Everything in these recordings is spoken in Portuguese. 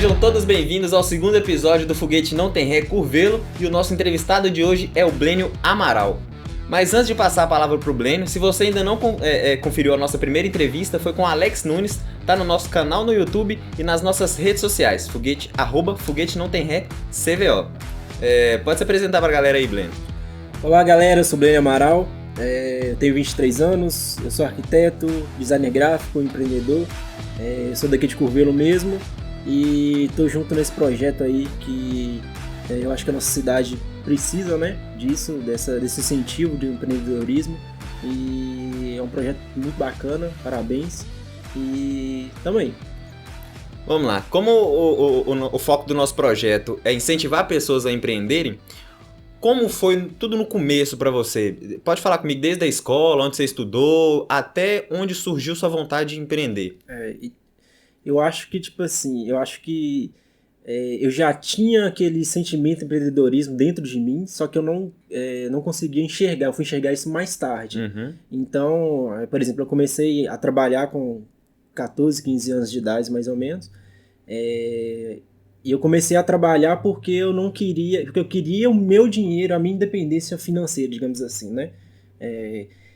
Sejam todos bem-vindos ao segundo episódio do Foguete Não Tem Ré Curvelo e o nosso entrevistado de hoje é o Blênio Amaral. Mas antes de passar a palavra pro Blênio, se você ainda não conferiu a nossa primeira entrevista, foi com o Alex Nunes, tá no nosso canal no YouTube e nas nossas redes sociais, Foguete Não Tem Ré CVO. Pode se apresentar pra galera aí, Blênio. Olá galera, eu sou o Blênio Amaral, eu tenho 23 anos, eu sou arquiteto, designer gráfico, empreendedor, eu sou daqui de Curvelo mesmo e tô junto nesse projeto aí que eu acho que a nossa cidade precisa, né, disso, desse incentivo de empreendedorismo, e é um projeto muito bacana, parabéns, e tamo aí. Vamos lá, como o foco do nosso projeto é incentivar pessoas a empreenderem, como foi tudo no começo para você? Pode falar comigo desde a escola, onde você estudou, até onde surgiu sua vontade de empreender. Eu acho que, eu já tinha aquele sentimento de empreendedorismo dentro de mim, só que eu não conseguia enxergar, eu fui enxergar isso mais tarde. Uhum. Então, por exemplo, eu comecei a trabalhar com 14, 15 anos de idade, mais ou menos, e eu comecei a trabalhar porque eu queria o meu dinheiro, a minha independência financeira, digamos assim, né?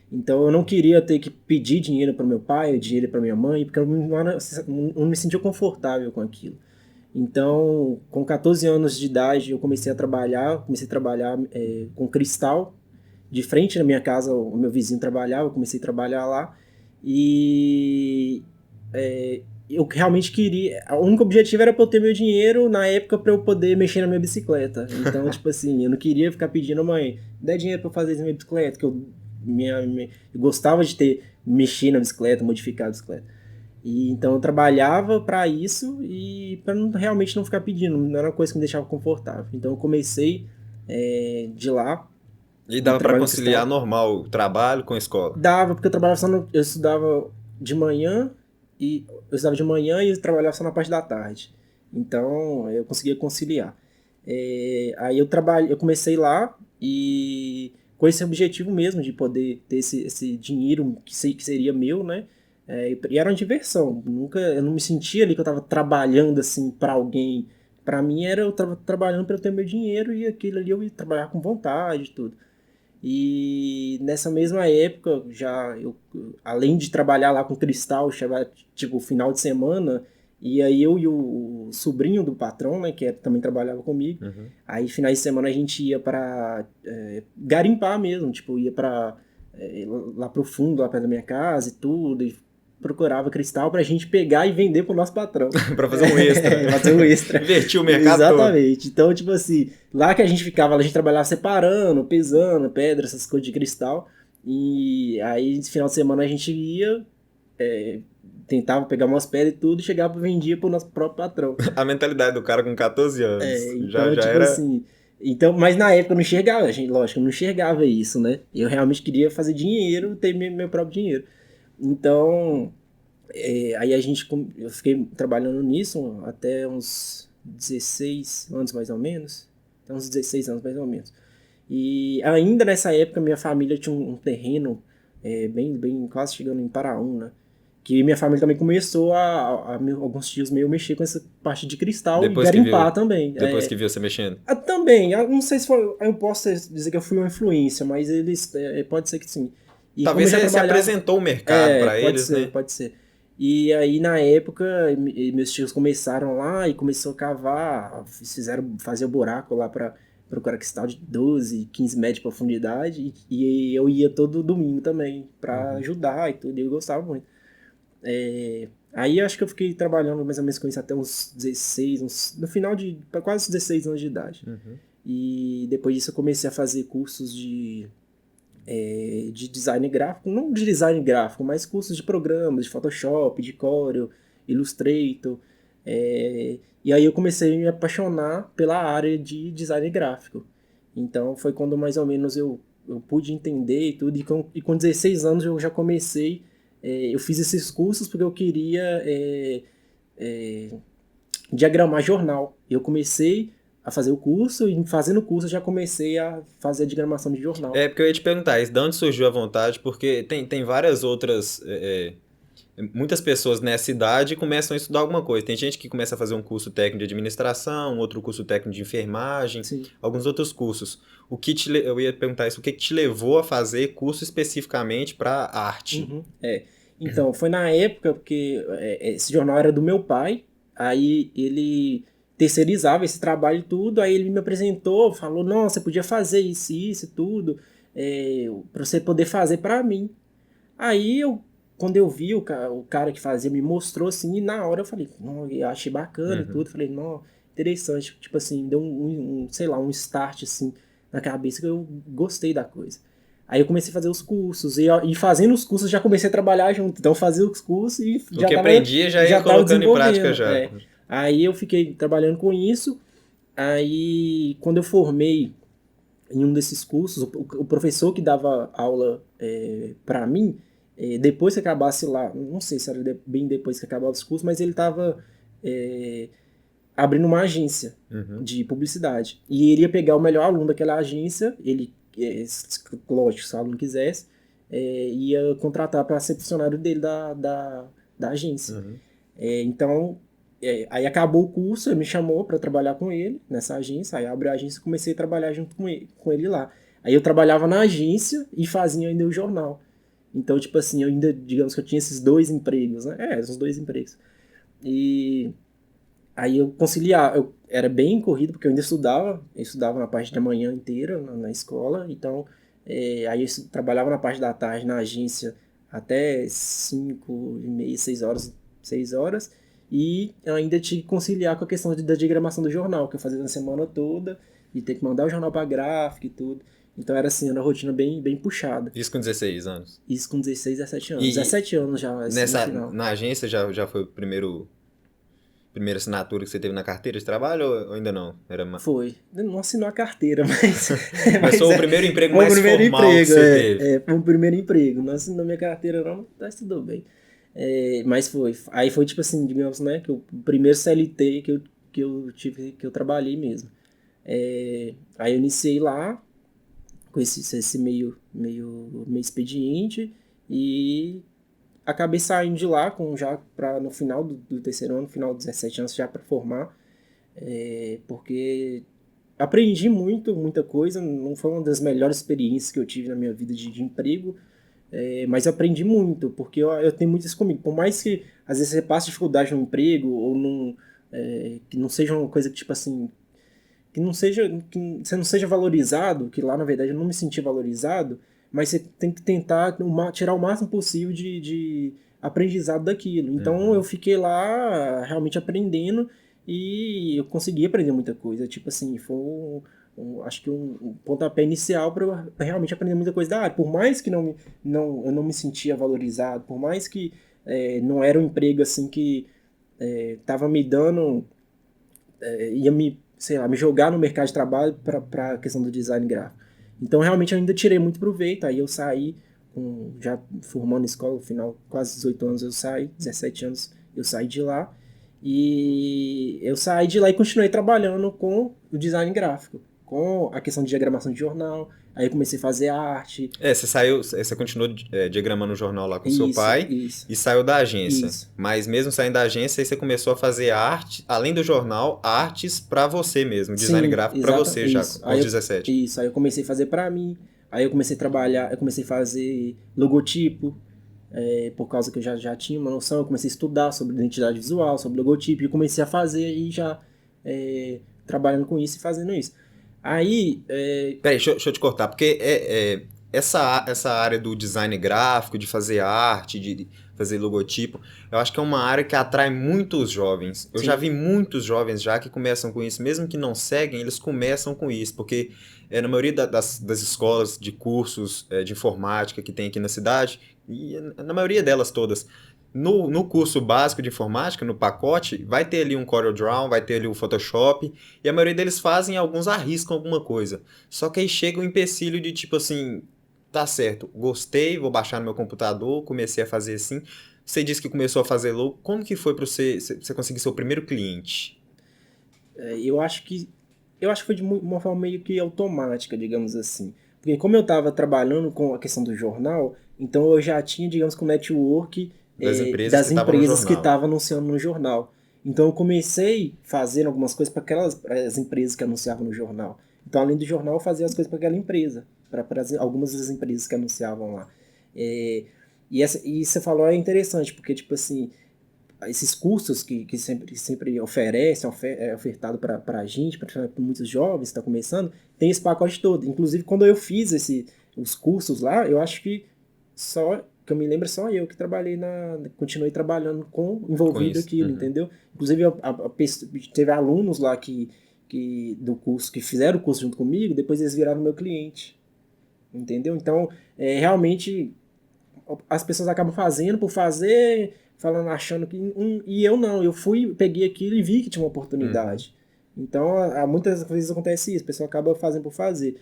Então eu não queria ter que pedir dinheiro para meu pai, dinheiro para minha mãe, porque eu não me sentia confortável com aquilo. Então, com 14 anos de idade, eu comecei a trabalhar com cristal. De frente na minha casa, o meu vizinho trabalhava, eu comecei a trabalhar lá. E eu realmente queria... O único objetivo era para eu ter meu dinheiro na época para eu poder mexer na minha bicicleta. Então, tipo assim, eu não queria ficar pedindo, mãe, dá dinheiro para eu fazer isso na minha bicicleta, que eu gostava de mexer na bicicleta, modificar a bicicleta. E então eu trabalhava para isso e para realmente não ficar pedindo, não era uma coisa que me deixava confortável. Então eu comecei de lá. E dava para conciliar normal o trabalho com a escola? Dava, porque eu estudava de manhã e eu trabalhava só na parte da tarde. Então eu conseguia conciliar. Aí eu comecei lá e com esse objetivo mesmo de poder ter esse dinheiro que seria meu, né? E era uma diversão. Eu não me sentia ali que eu estava trabalhando assim para alguém. Para mim eu estava trabalhando para eu ter meu dinheiro e aquilo ali eu ia trabalhar com vontade e tudo. E nessa mesma época, além de trabalhar lá com cristal, chegava tipo final de semana, e aí eu e o sobrinho do patrão, né, que também trabalhava comigo, aí finais de semana a gente ia para garimpar mesmo, tipo, ia para lá pro fundo, lá perto da minha casa e tudo, e procurava cristal pra gente pegar e vender pro nosso patrão. Pra fazer um extra. Fazer um extra. Invertir o mercado todo. Exatamente. Então, tipo assim, lá que a gente ficava, a gente trabalhava separando, pesando, pedra, essas coisas de cristal. E aí, no final de semana, a gente ia, tentava pegar umas pedras e tudo, e chegava e vendia pro nosso próprio patrão. A mentalidade do cara com 14 anos. Então, já tipo era... assim... Então, mas na época eu não enxergava, lógico, eu não enxergava isso, né? Eu realmente queria fazer dinheiro, ter meu próprio dinheiro. Então, aí eu fiquei trabalhando nisso até uns 16 anos mais ou menos. Até uns 16 anos mais ou menos. E ainda nessa época minha família tinha um terreno bem quase chegando em Paraúna. Que minha família também começou alguns tios meio mexer com essa parte de cristal e garimpar também. Depois que viu você mexendo? Também, eu não sei se eu posso dizer que eu fui uma influência, mas eles, pode ser que sim. E talvez você apresentou o mercado para eles, né? Pode ser. E aí, na época, meus tios começaram lá e começou a cavar, fazer o buraco lá para procurar cristal de 12, 15 metros de profundidade, e eu ia todo domingo também para ajudar e tudo, e eu gostava muito. Aí acho que eu fiquei trabalhando mais ou menos com isso até uns 16, no final de quase 16 anos de idade. E depois disso eu comecei a fazer cursos de design gráfico, não de design gráfico, mas cursos de programas, de Photoshop, de Corel, Illustrator. E aí eu comecei a me apaixonar pela área de design gráfico. Então foi quando mais ou menos eu pude entender e tudo, e com 16 anos eu já comecei, eu fiz esses cursos porque eu queria diagramar jornal. Eu comecei a fazer o curso, e fazendo o curso eu já comecei a fazer a diagramação de jornal. Porque eu ia te perguntar, de onde surgiu a vontade, porque tem várias outras Muitas pessoas nessa idade começam a estudar alguma coisa. Tem gente que começa a fazer um curso técnico de administração, outro curso técnico de enfermagem, Sim. alguns outros cursos. Eu ia perguntar isso, o que te levou a fazer curso especificamente para arte? Uhum, é. Então, foi na época porque esse jornal era do meu pai, aí ele terceirizava esse trabalho e tudo, aí ele me apresentou, falou, não, você podia fazer isso e tudo, para você poder fazer para mim. Aí quando eu vi o cara que fazia, me mostrou assim, e na hora eu falei, não, eu achei bacana e Uhum. tudo, falei, não, interessante, tipo assim, deu sei lá, um start assim na cabeça que eu gostei da coisa. Aí eu comecei a fazer os cursos, e fazendo os cursos já comecei a trabalhar junto, então eu fazia os cursos e O que aprendia já ia já tava colocando em prática desenvolvendo, já. Aí eu fiquei trabalhando com isso, aí quando eu formei em um desses cursos, o professor que dava aula para mim, depois que acabasse lá, não sei se era bem depois que acabava os cursos, mas ele estava abrindo uma agência Uhum. de publicidade. E ele ia pegar o melhor aluno daquela agência, lógico, se o aluno quisesse, ia contratar para ser funcionário dele da agência. Uhum. Então, aí acabou o curso, ele me chamou para trabalhar com ele nessa agência, aí abriu a agência e comecei a trabalhar junto com ele lá. Aí eu trabalhava na agência e fazia ainda o jornal. Então, tipo assim, eu ainda, digamos que eu tinha esses dois empregos, né? Esses dois empregos. E aí eu conciliava, eu era bem corrido, porque eu estudava na parte da manhã inteira na escola, então aí eu trabalhava na parte da tarde na agência até 5h30, 6 horas, 6 horas, e eu ainda tinha que conciliar com a questão da diagramação do jornal, que eu fazia na semana toda, e ter que mandar o jornal para gráfica e tudo. Então era assim, era uma rotina bem puxada. Isso com 16 anos. Isso com 16, 17 anos. E 17 anos já, assim, no final. na agência já foi o primeira assinatura que você teve na carteira de trabalho ou ainda não? Foi. Não assinou a carteira, mas, Mas foi mas o primeiro emprego foi o mais primeiro formal que emprego, você teve. foi o primeiro emprego. Não assinou minha carteira não, mas tudo bem. Mas foi. Aí foi tipo assim, digamos, né, que o primeiro CLT que eu trabalhei mesmo. Aí eu iniciei lá com esse meio expediente e acabei saindo de lá já para no final do terceiro ano, no final dos 17 anos já para formar, porque aprendi muita coisa, não foi uma das melhores experiências que eu tive na minha vida de emprego, mas eu aprendi muito, porque eu tenho muito isso comigo. Por mais que às vezes você passe dificuldade no emprego, ou que não seja uma coisa que, tipo assim, que você não seja valorizado, que lá na verdade eu não me senti valorizado, mas você tem que tentar tirar o máximo possível de aprendizado daquilo. Então eu Uhum. fiquei lá realmente aprendendo e eu consegui aprender muita coisa. Tipo assim, foi acho que um pontapé inicial para eu realmente aprender muita coisa da área. Por mais que eu não me sentia valorizado, por mais que não era um emprego assim que estava me dando, ia me, sei lá, me jogar no mercado de trabalho para a questão do design gráfico. Então, realmente, eu ainda tirei muito proveito. Aí eu saí, já formando escola, no final, quase 18 anos eu saí, 17 anos eu saí de lá. E eu saí de lá e continuei trabalhando com o design gráfico, com a questão de diagramação de jornal. Aí eu comecei a fazer arte. Você continuou diagramando o jornal lá com seu Isso, pai isso, e saiu da agência. isso. Mas mesmo saindo da agência, aí você começou a fazer arte, além do jornal, artes pra você mesmo, design Sim, gráfico pra exato, você já, isso. com os 17. Isso, aí eu comecei a fazer pra mim, aí eu comecei a trabalhar, eu comecei a fazer logotipo, por causa que eu já tinha uma noção, eu comecei a estudar sobre identidade visual, sobre logotipo, e comecei a fazer e já trabalhando com isso e fazendo isso. Aí, Peraí, deixa eu te cortar, porque essa área do design gráfico, de fazer arte, de fazer logotipo, eu acho que é uma área que atrai muitos jovens. Eu já sim, vi muitos jovens já que começam com isso, mesmo que não seguem, eles começam com isso, porque na maioria das escolas de cursos de informática que tem aqui na cidade, e na maioria delas todas, no curso básico de informática, no pacote, vai ter ali um CorelDRAW, vai ter ali o Photoshop, e a maioria deles fazem, alguns arriscam alguma coisa. Só que aí chega o empecilho de tipo assim, tá certo, gostei, vou baixar no meu computador, comecei a fazer assim. Você disse que começou a fazer logo, como que foi para você conseguir seu primeiro cliente? eu acho que foi de uma forma meio que automática, digamos assim. Porque como eu estava trabalhando com a questão do jornal, então eu já tinha, digamos, com network das empresas que estavam anunciando no jornal. Então eu comecei fazendo algumas coisas para as empresas que anunciavam no jornal. Então, além do jornal, eu fazia as coisas para aquela empresa, para algumas das empresas que anunciavam lá. É, e você falou é interessante, porque, tipo assim, esses cursos que sempre oferecem, é ofertado para a gente, para muitos jovens que estão começando, tem esse pacote todo. Inclusive, quando eu fiz os cursos lá, eu acho que que eu me lembro, só eu que continuei trabalhando envolvido aquilo, entendeu? Inclusive, teve alunos lá do curso, que fizeram o curso junto comigo, depois eles viraram meu cliente, entendeu? Então, realmente, as pessoas acabam fazendo por fazer, falando, achando que... e eu não, eu peguei aquilo e vi que tinha uma oportunidade. Então, muitas vezes acontece isso, a pessoa acaba fazendo por fazer.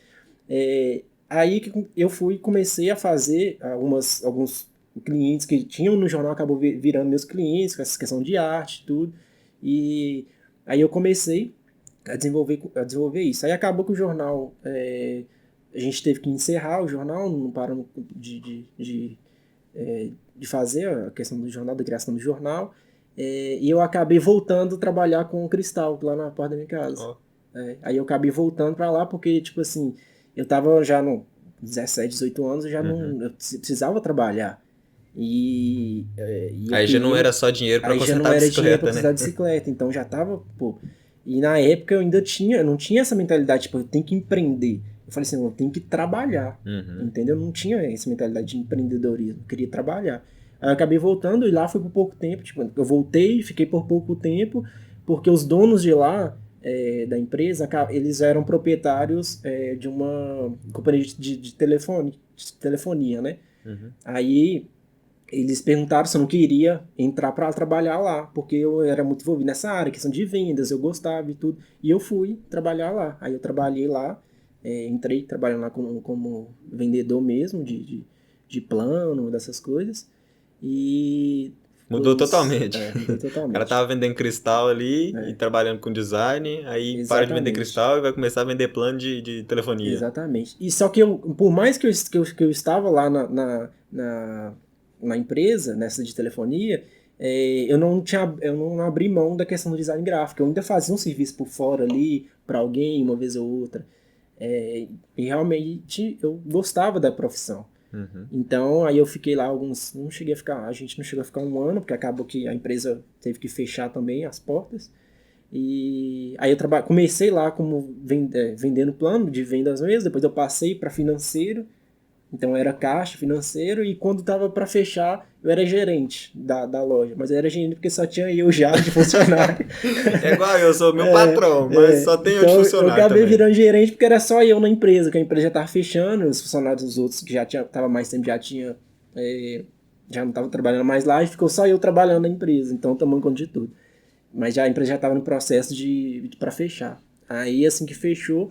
Aí que eu comecei a fazer alguns clientes que tinham no jornal, acabou virando meus clientes, com essa questão de arte e tudo. E aí eu comecei a desenvolver isso. Aí acabou que o jornal, a gente teve que encerrar o jornal, não paramos de fazer a questão do jornal, da criação do jornal. E eu acabei voltando a trabalhar com o Cristal, lá na porta da minha casa. Aí eu acabei voltando para lá porque, tipo assim, eu tava já no 17, 18 anos, eu precisava trabalhar. Aí já não era só dinheiro para consertar a bicicleta, né? Aí já não era dinheiro para consertar a né? bicicleta, então já tava, pô... E na época eu não tinha essa mentalidade, tipo, eu tenho que empreender. Eu falei assim, eu tenho que trabalhar, entendeu? Eu não tinha essa mentalidade de empreendedorismo, eu queria trabalhar. Aí eu acabei voltando e lá foi por pouco tempo, tipo, eu voltei, fiquei por pouco tempo, porque os donos de lá, da empresa, eles eram proprietários de uma companhia de telefonia, né? Aí eles perguntaram se eu não queria entrar para trabalhar lá, porque eu era muito envolvido nessa área, questão de vendas, eu gostava e tudo, e eu fui trabalhar lá. Aí eu trabalhei lá, entrei trabalhando lá como vendedor mesmo, de plano, dessas coisas, e... Mudou totalmente. Mudou totalmente. O cara tava vendendo cristal ali e trabalhando com design, aí Exatamente. para de vender cristal e vai começar a vender plano de telefonia. Exatamente. E só que por mais que eu estava lá na empresa, nessa de telefonia, eu não abri mão da questão do design gráfico. Eu ainda fazia um serviço por fora ali, para alguém, uma vez ou outra. E realmente eu gostava da profissão. Então, aí eu fiquei lá a gente não chegou a ficar um ano, porque acabou que a empresa teve que fechar também as portas. E aí eu comecei lá como vendendo plano de vendas mesmo, depois eu passei para financeiro, então era caixa, financeiro, e quando tava para fechar, eu era gerente da loja, mas eu era gerente porque só tinha eu já de funcionário. É igual eu sou meu patrão, mas só tenho eu de funcionário. Eu acabei também virando gerente porque era só eu na empresa, que a empresa já tava fechando, os funcionários dos outros que tava mais tempo já não estavam trabalhando mais lá, e ficou só eu trabalhando na empresa, então tomando conta de tudo. Mas a empresa já estava no processo para fechar. Aí, assim que fechou,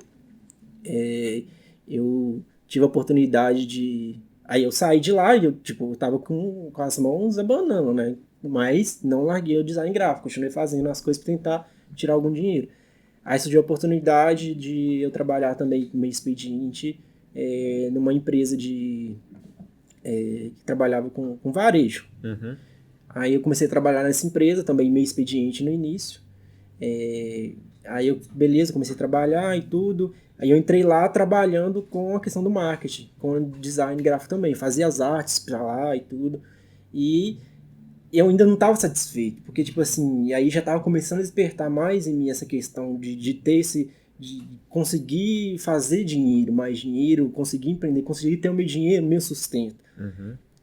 eu tive a oportunidade de... Aí eu saí de lá e eu tava com as mãos abanando, né? Mas não larguei o design gráfico, continuei fazendo as coisas para tentar tirar algum dinheiro. Aí surgiu a oportunidade de eu trabalhar também como expediente numa empresa que trabalhava com varejo. Aí eu comecei a trabalhar nessa empresa, também meio expediente no início. Aí beleza, comecei a trabalhar e tudo. Aí eu entrei lá trabalhando com a questão do marketing, com design gráfico também. Fazia as artes pra lá e tudo. E eu ainda não estava satisfeito, porque tipo assim, aí já estava começando a despertar mais em mim essa questão de ter de conseguir fazer dinheiro, mais dinheiro, conseguir empreender, conseguir ter o meu dinheiro, o meu sustento.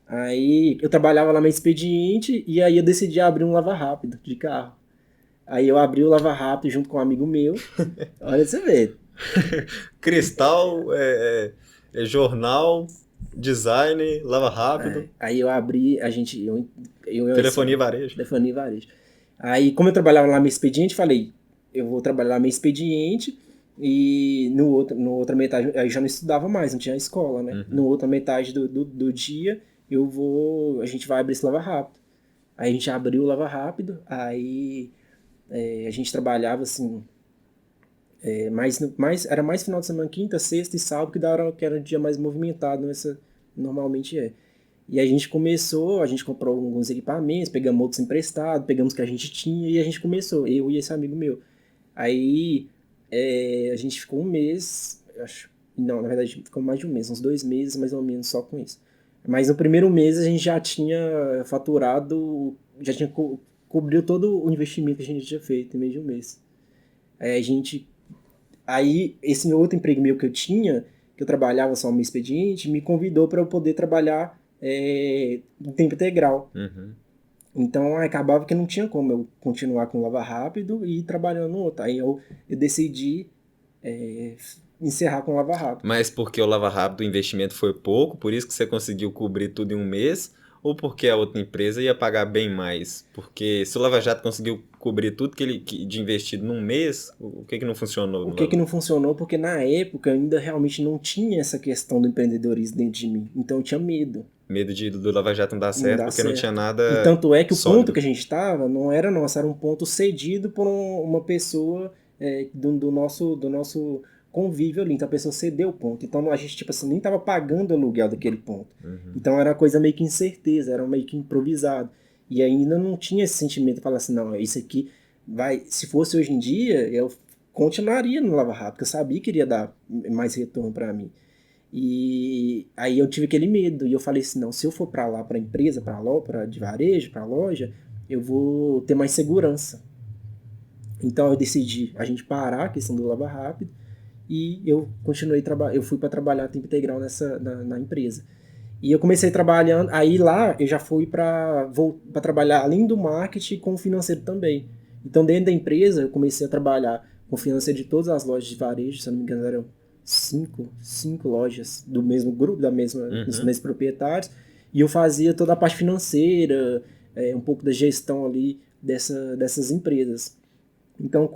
Aí eu trabalhava lá no expediente e aí eu decidi abrir um lava rápido de carro. Aí eu abri o lava rápido junto com um amigo meu. Olha você vê. Cristal, jornal, design, lava rápido. Aí eu abri, Telefonia e varejo. Telefonia e varejo. Aí como eu trabalhava lá no expediente, falei, eu vou trabalhar lá no expediente e no outra metade, aí já não estudava mais, não tinha escola, né? No outra metade do dia, a gente vai abrir esse lava rápido. Aí a gente abriu o lava rápido, aí a gente trabalhava assim, era mais final de semana, quinta, sexta e sábado, que era o dia mais movimentado, normalmente é. E a gente começou, a gente comprou alguns equipamentos, pegamos outros emprestados, pegamos o que a gente tinha e a gente começou, eu e esse amigo meu. Aí a gente ficou um mês, acho, não, na verdade ficou mais de um mês, uns 2 meses mais ou menos só com isso. Mas no primeiro mês a gente já tinha faturado, já tinha cobriu todo o investimento que a gente tinha feito em meio de um mês. Aí a gente, aí esse outro emprego meu que eu tinha, que eu trabalhava só no expediente, me convidou para eu poder trabalhar em tempo integral. Uhum. Então acabava que não tinha como eu continuar com Lava Rápido e ir trabalhando no outro. Aí eu decidi encerrar com Lava Rápido. Mas porque o Lava Rápido o investimento foi pouco, por isso que você conseguiu cobrir tudo em um mês? Ou porque a outra empresa ia pagar bem mais? Porque se o Lava Jato conseguiu cobrir tudo de investido num mês, o que não funcionou O no que Lava? não funcionou? Porque na época eu ainda realmente não tinha essa questão do empreendedorismo dentro de mim. Então eu tinha medo. Medo do Lava Jato não dar Não certo dá porque não tinha certo. E nada tanto é que o ponto sólido. que a gente estava não era nosso, era um ponto cedido por uma pessoa do nosso convívio ali. Então a pessoa cedeu o ponto. Então a gente, tipo assim, nem estava pagando o aluguel daquele ponto. Uhum. Então era uma coisa meio que incerteza, era meio que improvisado. E ainda não tinha esse sentimento de falar assim, não, isso aqui vai. Se fosse hoje em dia, eu continuaria no Lava Rápido, porque eu sabia que iria dar mais retorno para mim. E aí eu tive aquele medo, e eu falei assim, não, se eu for para lá, para empresa, para de varejo, para loja, eu vou ter mais segurança. Então eu decidi a gente parar a questão do Lava Rápido e eu continuei eu fui para trabalhar a tempo integral na empresa. E eu comecei trabalhando, aí lá eu já fui para trabalhar além do marketing com o financeiro também. Então dentro da empresa eu comecei a trabalhar com o financeiro de todas as lojas de varejo, se eu não me engano eram cinco lojas do mesmo grupo, dos mesmos proprietários, e eu fazia toda a parte financeira, um pouco da gestão ali dessas empresas. Então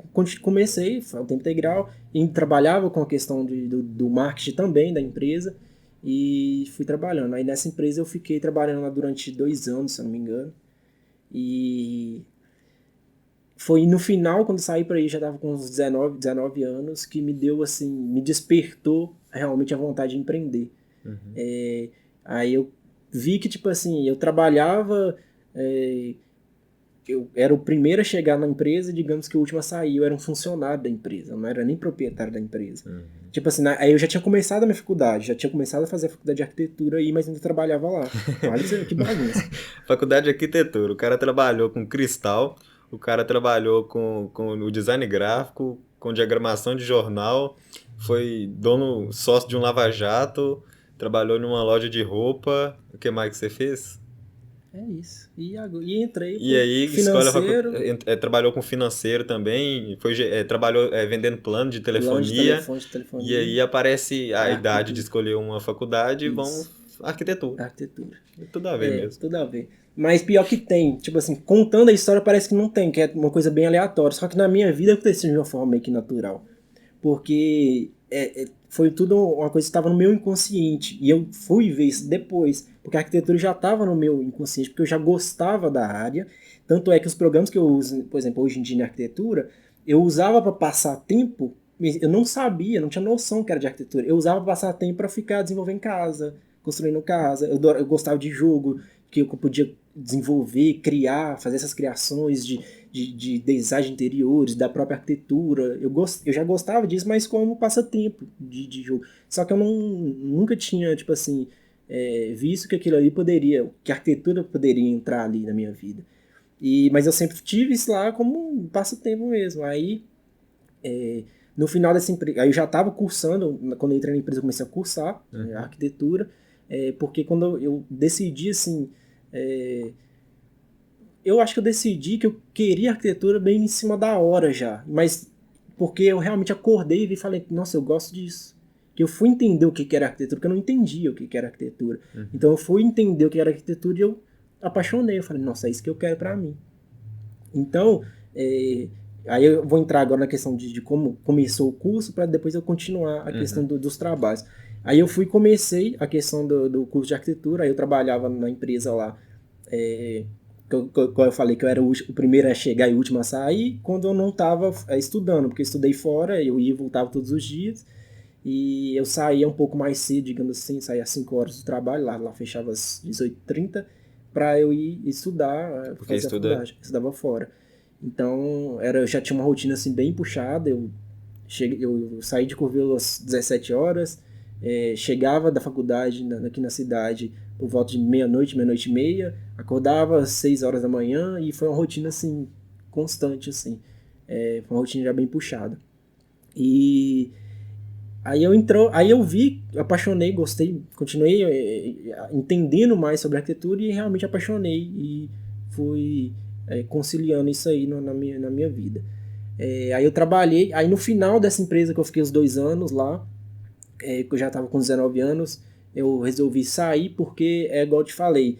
comecei ao tempo integral e trabalhava com a questão do marketing também da empresa e fui trabalhando. Aí nessa empresa eu fiquei trabalhando lá durante 2 anos, se eu não me engano. E foi no final, quando saí para aí, já estava com uns 19 anos, que me deu assim, me despertou realmente a vontade de empreender. Aí eu vi que, tipo assim, eu trabalhava, eu era o primeiro a chegar na empresa, digamos que o último a sair, eu era um funcionário da empresa, eu não era nem proprietário da empresa. Tipo assim, aí eu já tinha começado a minha faculdade, já tinha começado a fazer a faculdade de arquitetura aí, mas ainda trabalhava lá. Olha isso, que bagunça. Faculdade de arquitetura. O cara trabalhou com cristal, o cara trabalhou com o design gráfico, com diagramação de jornal, foi dono, sócio de um lava-jato, trabalhou numa loja de roupa. O que mais que você fez? É isso. E entrei E pro aí, financeiro, trabalhou com financeiro também, trabalhou vendendo plano de plano de telefonia, telefone, de e telefonia, aí aparece a idade de arquitetura. escolher uma faculdade e vão Isso, arquitetura. arquitetura. Tudo a ver mesmo. Tudo a ver. Mas pior que tem, tipo assim, contando a história parece que não tem, que é uma coisa bem aleatória. Só que na minha vida aconteceu de uma forma meio que natural. Porque foi tudo uma coisa que estava no meu inconsciente. E eu fui ver isso depois. Porque a arquitetura já estava no meu inconsciente, porque eu já gostava da área. Tanto é que os programas que eu uso, por exemplo, hoje em dia na arquitetura, eu usava para passar tempo. Eu não sabia, não tinha noção que era de arquitetura. Eu usava para passar tempo para ficar desenvolvendo casa, construindo casa. Eu gostava de jogo, que eu podia desenvolver, criar, fazer essas criações de design de interiores, da própria arquitetura. Eu já gostava disso, mas como passatempo de jogo. Só que eu nunca tinha, tipo assim, visto que aquilo ali que a arquitetura poderia entrar ali na minha vida. Mas eu sempre tive isso lá como um passatempo mesmo. Aí, no final dessa empresa, aí eu já estava cursando, quando eu entrei na empresa eu comecei a cursar arquitetura, porque quando eu decidi, assim, eu acho que eu decidi que eu queria arquitetura bem em cima da hora já, mas porque eu realmente acordei e falei, nossa, eu gosto disso. Que eu fui entender o que era arquitetura, porque eu não entendia o que era arquitetura. Então eu fui entender o que era arquitetura e eu apaixonei. Eu falei, nossa, é isso que eu quero pra mim. Então, aí eu vou entrar agora na questão de como começou o curso, para depois eu continuar a questão dos trabalhos. Aí eu comecei a questão do curso de arquitetura, aí eu trabalhava na empresa lá, eu falei que eu era o primeiro a chegar e o último a sair, quando eu não estava estudando, porque eu estudei fora, eu ia e voltava todos os dias, e eu saía um pouco mais cedo, digamos assim, saía às 5 horas do trabalho, lá fechava às 18h30, para eu ir estudar, Porque fazer a estuda... faculdade, estudava fora. Então, eu já tinha uma rotina assim bem puxada, eu saí de Curvelo às 17 horas, chegava da faculdade aqui na cidade por volta de meia-noite, meia-noite e meia, acordava às 6 horas da manhã e foi uma rotina assim, constante assim. Foi uma rotina já bem puxada. E aí eu vi, apaixonei, gostei, continuei entendendo mais sobre arquitetura e realmente apaixonei e fui conciliando isso aí na minha vida. Aí eu trabalhei, aí no final dessa empresa que eu fiquei os 2 anos lá, que eu já estava com 19 anos, eu resolvi sair porque, igual eu te falei,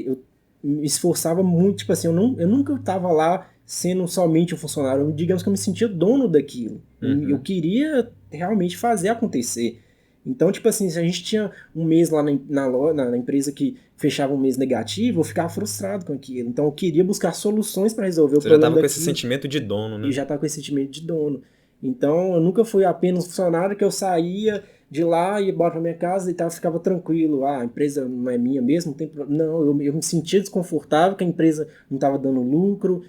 eu me esforçava muito, tipo assim, eu nunca estava lá sendo somente um funcionário, digamos que eu me sentia dono daquilo. Eu queria realmente fazer acontecer. Então, tipo assim, se a gente tinha um mês lá na empresa que fechava um mês negativo, eu ficava frustrado com aquilo. Então, eu queria buscar soluções para resolver o Você já problema tava com esse daquilo sentimento de dono, e né? já estava com esse sentimento de dono. Então, eu nunca fui apenas funcionário que eu saía de lá e ia embora para minha casa e tal, ficava tranquilo. A empresa não é minha mesmo, não tem problema. Não, eu me sentia desconfortável que a empresa não estava dando lucro.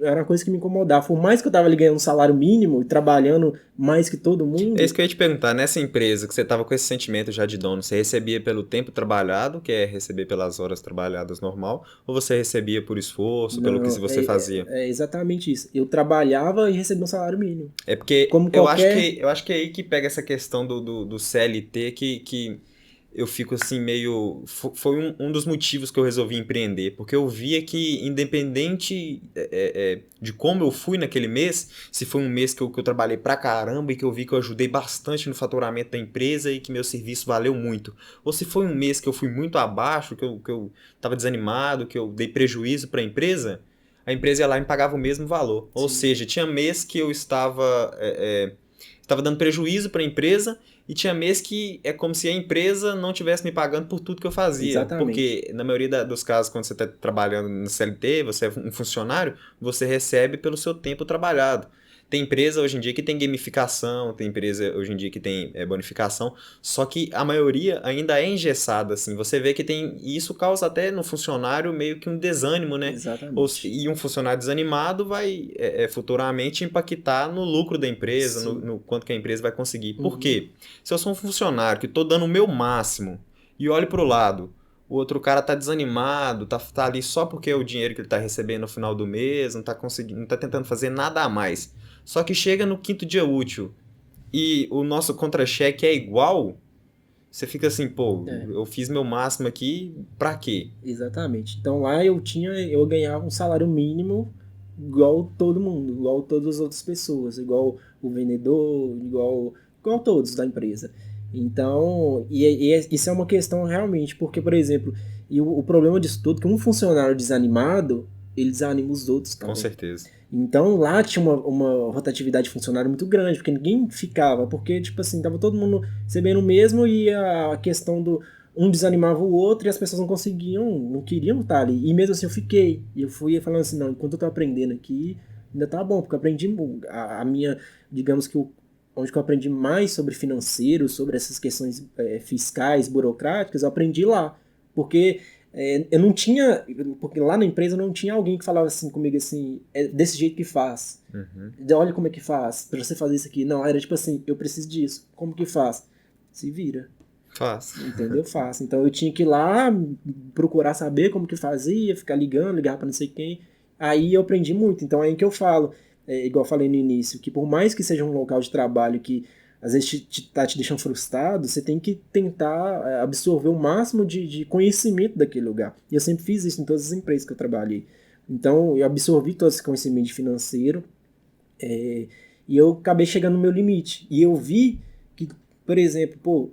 Era uma coisa que me incomodava. Por mais que eu estava ali ganhando um salário mínimo e trabalhando mais que todo É isso mundo, que eu ia te perguntar. Nessa empresa que você tava com esse sentimento já de dono, você recebia pelo tempo trabalhado, que é receber pelas horas trabalhadas normal, ou você recebia por esforço, pelo que não, você fazia? é exatamente isso. Eu trabalhava e recebia um salário mínimo. É porque Como qualquer. eu acho que é aí que pega essa questão do CLT que eu fico assim meio. Foi um dos motivos que eu resolvi empreender, porque eu via que, independente de como eu fui naquele mês, se foi um mês que eu trabalhei pra caramba e que eu vi que eu ajudei bastante no faturamento da empresa e que meu serviço valeu muito, ou se foi um mês que eu fui muito abaixo, que eu tava desanimado, que eu dei prejuízo pra empresa. A empresa ia lá e me pagava o mesmo valor. Ou Sim, seja, tinha mês que eu estava dando prejuízo para a empresa e tinha mês que é como se a empresa não estivesse me pagando por tudo que eu fazia. exatamente. Porque na maioria dos casos, quando você está trabalhando no CLT, você é um funcionário, você recebe pelo seu tempo trabalhado. Tem empresa hoje em dia que tem gamificação, tem empresa hoje em dia que tem bonificação, só que a maioria ainda é engessada, assim. Você vê que tem. E isso causa até no funcionário meio que um desânimo, né? Exatamente. E um funcionário desanimado vai futuramente impactar no lucro da empresa, Sim. no quanto que a empresa vai conseguir. Por Uhum. quê? Se eu sou um funcionário que estou dando o meu máximo e olho para o lado, o outro cara tá desanimado, tá ali só porque é o dinheiro que ele tá recebendo no final do mês, não tá conseguindo, não tá tentando fazer nada a mais. Só que chega no quinto dia útil e o nosso contra-cheque é igual, você fica assim, pô, É. eu fiz meu máximo aqui, pra quê? Exatamente. Então lá eu ganhava um salário mínimo igual todo mundo, igual todas as outras pessoas, igual o vendedor, igual todos da empresa. Então, isso é uma questão realmente, porque, por exemplo, o problema disso tudo é que um funcionário desanimado, ele desanima os outros Com também. certeza. Então lá tinha uma rotatividade de funcionário muito grande, porque ninguém ficava, porque, tipo assim, tava todo mundo recebendo o mesmo e a questão do um desanimava o outro e as pessoas não conseguiam, não queriam estar ali. E mesmo assim eu fiquei. E eu fui falando assim, não, enquanto eu tô aprendendo aqui, ainda tá bom, porque eu aprendi a minha, digamos que onde que eu aprendi mais sobre financeiro, sobre essas questões fiscais, burocráticas, eu aprendi lá. Porque eu não tinha, porque lá na empresa não tinha alguém que falava assim comigo assim, é desse jeito que faz. Uhum. Olha como é que faz, pra você fazer isso aqui. Não, era tipo assim, eu preciso disso. Como que faz? Se vira. Faz. Entendeu? Fácil. Então eu tinha que ir lá procurar saber como que fazia, ficar ligando, ligar para não sei quem. Aí eu aprendi muito. Então é aí que eu falo, igual eu falei no início, que por mais que seja um local de trabalho que às vezes tá te deixando frustrado, você tem que tentar absorver o máximo de conhecimento daquele lugar. E eu sempre fiz isso em todas as empresas que eu trabalhei. Então eu absorvi todo esse conhecimento financeiro e eu acabei chegando no meu limite. E eu vi que, por exemplo, pô,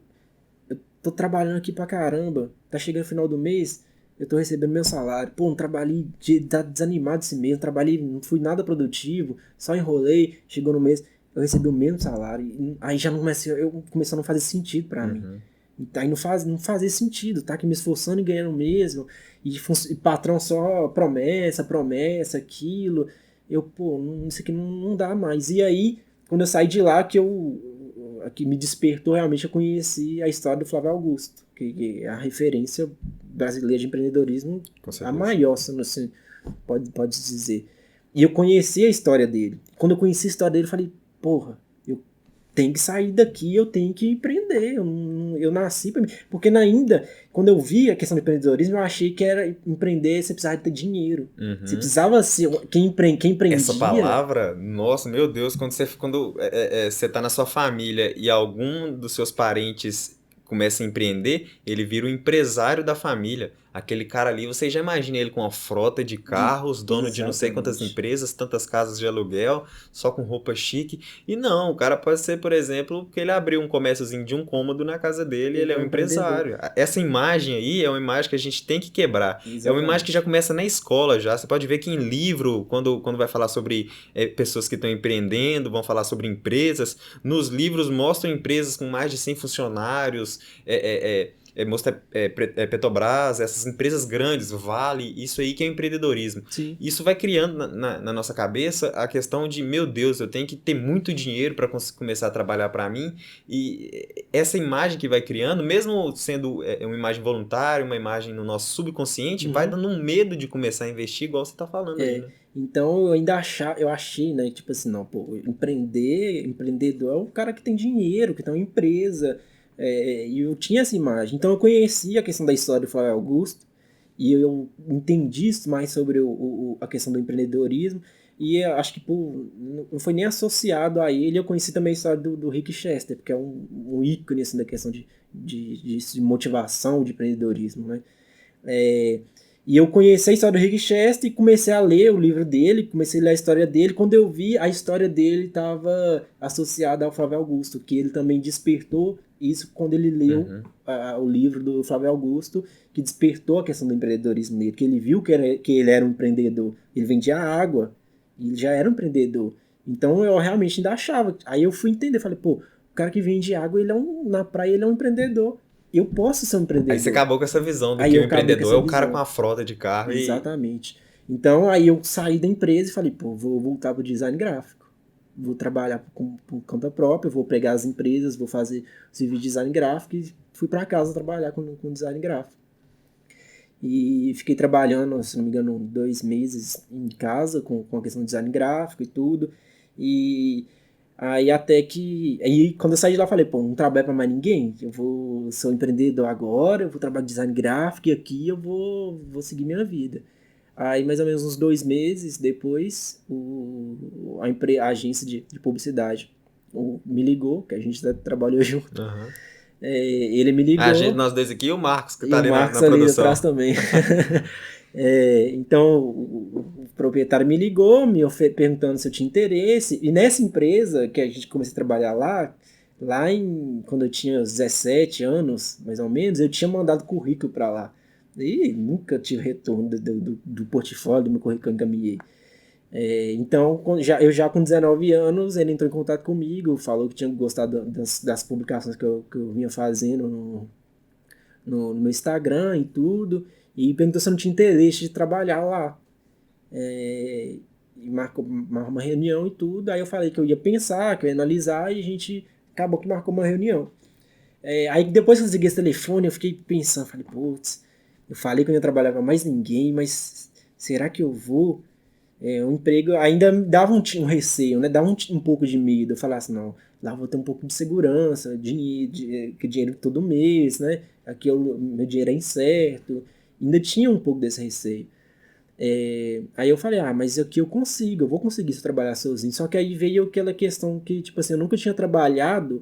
tô trabalhando aqui pra caramba, tá chegando o final do mês, eu tô recebendo meu salário. Pô, não trabalhei, tá desanimado esse mês, não trabalhei, não fui nada produtivo, só enrolei, chegou no mês, eu recebi o mesmo salário. Aí já não começou a não fazer sentido pra mim. Uhum. Aí não fazia sentido, tá aqui me esforçando e ganhando mesmo, e patrão só promessa, promessa, aquilo. Eu, pô, isso aqui não dá mais. E aí, quando eu saí de lá, que que me despertou realmente a conhecer a história do Flávio Augusto, que é a referência brasileira de empreendedorismo, a maior, se pode dizer. E eu conheci a história dele. Quando eu conheci a história dele, eu falei, porra, eu tenho que sair daqui, eu tenho que empreender. Eu nasci para mim. Porque ainda, quando eu vi a questão do empreendedorismo, eu achei que era empreender, você precisava ter dinheiro. Você precisava ser. Quem empreendia. Essa palavra, nossa, meu Deus, quando você tá na sua família e algum dos seus parentes começa a empreender, ele vira o empresário da família. Aquele cara ali, você já imagina ele com uma frota de carros, dono de não sei quantas empresas, tantas casas de aluguel, só com roupa chique. E não, o cara pode ser, por exemplo, que ele abriu um comérciozinho de um cômodo na casa dele, ele é um empresário. Essa imagem aí é uma imagem que a gente tem que quebrar. Exatamente. É uma imagem que já começa na escola já. Você pode ver que em livro, quando vai falar sobre pessoas que estão empreendendo, vão falar sobre empresas, nos livros mostram empresas com mais de 100 funcionários, Petrobras, essas empresas grandes, Vale, isso aí que é empreendedorismo. Sim. Isso vai criando na nossa cabeça a questão de, meu Deus, eu tenho que ter muito dinheiro para começar a trabalhar para mim, e essa imagem que vai criando, mesmo sendo uma imagem voluntária, uma imagem no nosso subconsciente, vai dando um medo de começar a investir, igual você tá falando aí, né? Então eu achei, né, tipo assim, não, pô, empreendedor é o cara que tem dinheiro, que tem uma empresa. E eu tinha essa imagem. Então eu conheci a questão da história do Flávio Augusto e eu entendi mais sobre a questão do empreendedorismo, e eu acho que não foi nem associado a ele. Eu conheci também a história do Rick Chester, porque é um ícone assim, da questão de motivação, de empreendedorismo, né? E eu conheci a história do Rick Chester e comecei a ler o livro dele, comecei a ler a história dele. Quando eu vi, a história dele estava associada ao Flávio Augusto, que ele também despertou isso quando ele leu o livro do Flávio Augusto, que despertou a questão do empreendedorismo dele, que ele viu que ele era um empreendedor. Ele vendia água, e ele já era um empreendedor. Então eu realmente ainda achava. Aí eu fui entender, falei, pô, o cara que vende água, na praia ele é um empreendedor. Eu posso ser um empreendedor. Aí você acabou com essa visão do que o empreendedor é o cara com a frota de carro. Exatamente. Então aí eu saí da empresa e falei, pô, vou voltar pro design gráfico. Vou trabalhar por conta própria, vou pegar as empresas, vou fazer serviço de design gráfico, e fui para casa trabalhar com design gráfico. E fiquei trabalhando, se não me engano, 2 meses em casa com a questão de design gráfico e tudo. E aí até que... Aí quando eu saí de lá, eu falei, pô, não trabalho para mais ninguém. Eu sou empreendedor agora, eu vou trabalhar de design gráfico e aqui eu vou seguir minha vida. Aí, mais ou menos uns 2 meses depois, a agência de publicidade me ligou, que a gente trabalhou junto. Ele me ligou. Nós dois aqui e o Marcos, que tá ali na produção. E o Marcos ali atrás também. Então, o proprietário me ligou, perguntando se eu tinha interesse. E nessa empresa, que a gente começou a trabalhar quando eu tinha 17 anos, mais ou menos, eu tinha mandado currículo para lá. E nunca tive retorno do portfólio, do meu currículo que eu encaminhei. Então, eu já com 19 anos, ele entrou em contato comigo, falou que tinha gostado das publicações que eu vinha fazendo no meu Instagram e tudo, e perguntou se eu não tinha interesse de trabalhar lá. E marcou uma reunião e tudo. Aí eu falei que eu ia pensar, que eu ia analisar, e a gente acabou que marcou uma reunião. Aí depois que eu desliguei esse telefone, eu fiquei pensando, falei, putz, eu falei que eu não ia trabalhar para mais ninguém, mas será que eu vou? Um emprego ainda me dava um receio, né? Dava um pouco de medo. Eu falava assim, não, lá eu vou ter um pouco de segurança, dinheiro todo mês, né? Aqui meu dinheiro é incerto. Ainda tinha um pouco desse receio. Aí eu falei, mas aqui eu vou conseguir se eu trabalhar sozinho. Só que aí veio aquela questão que, tipo assim, eu nunca tinha trabalhado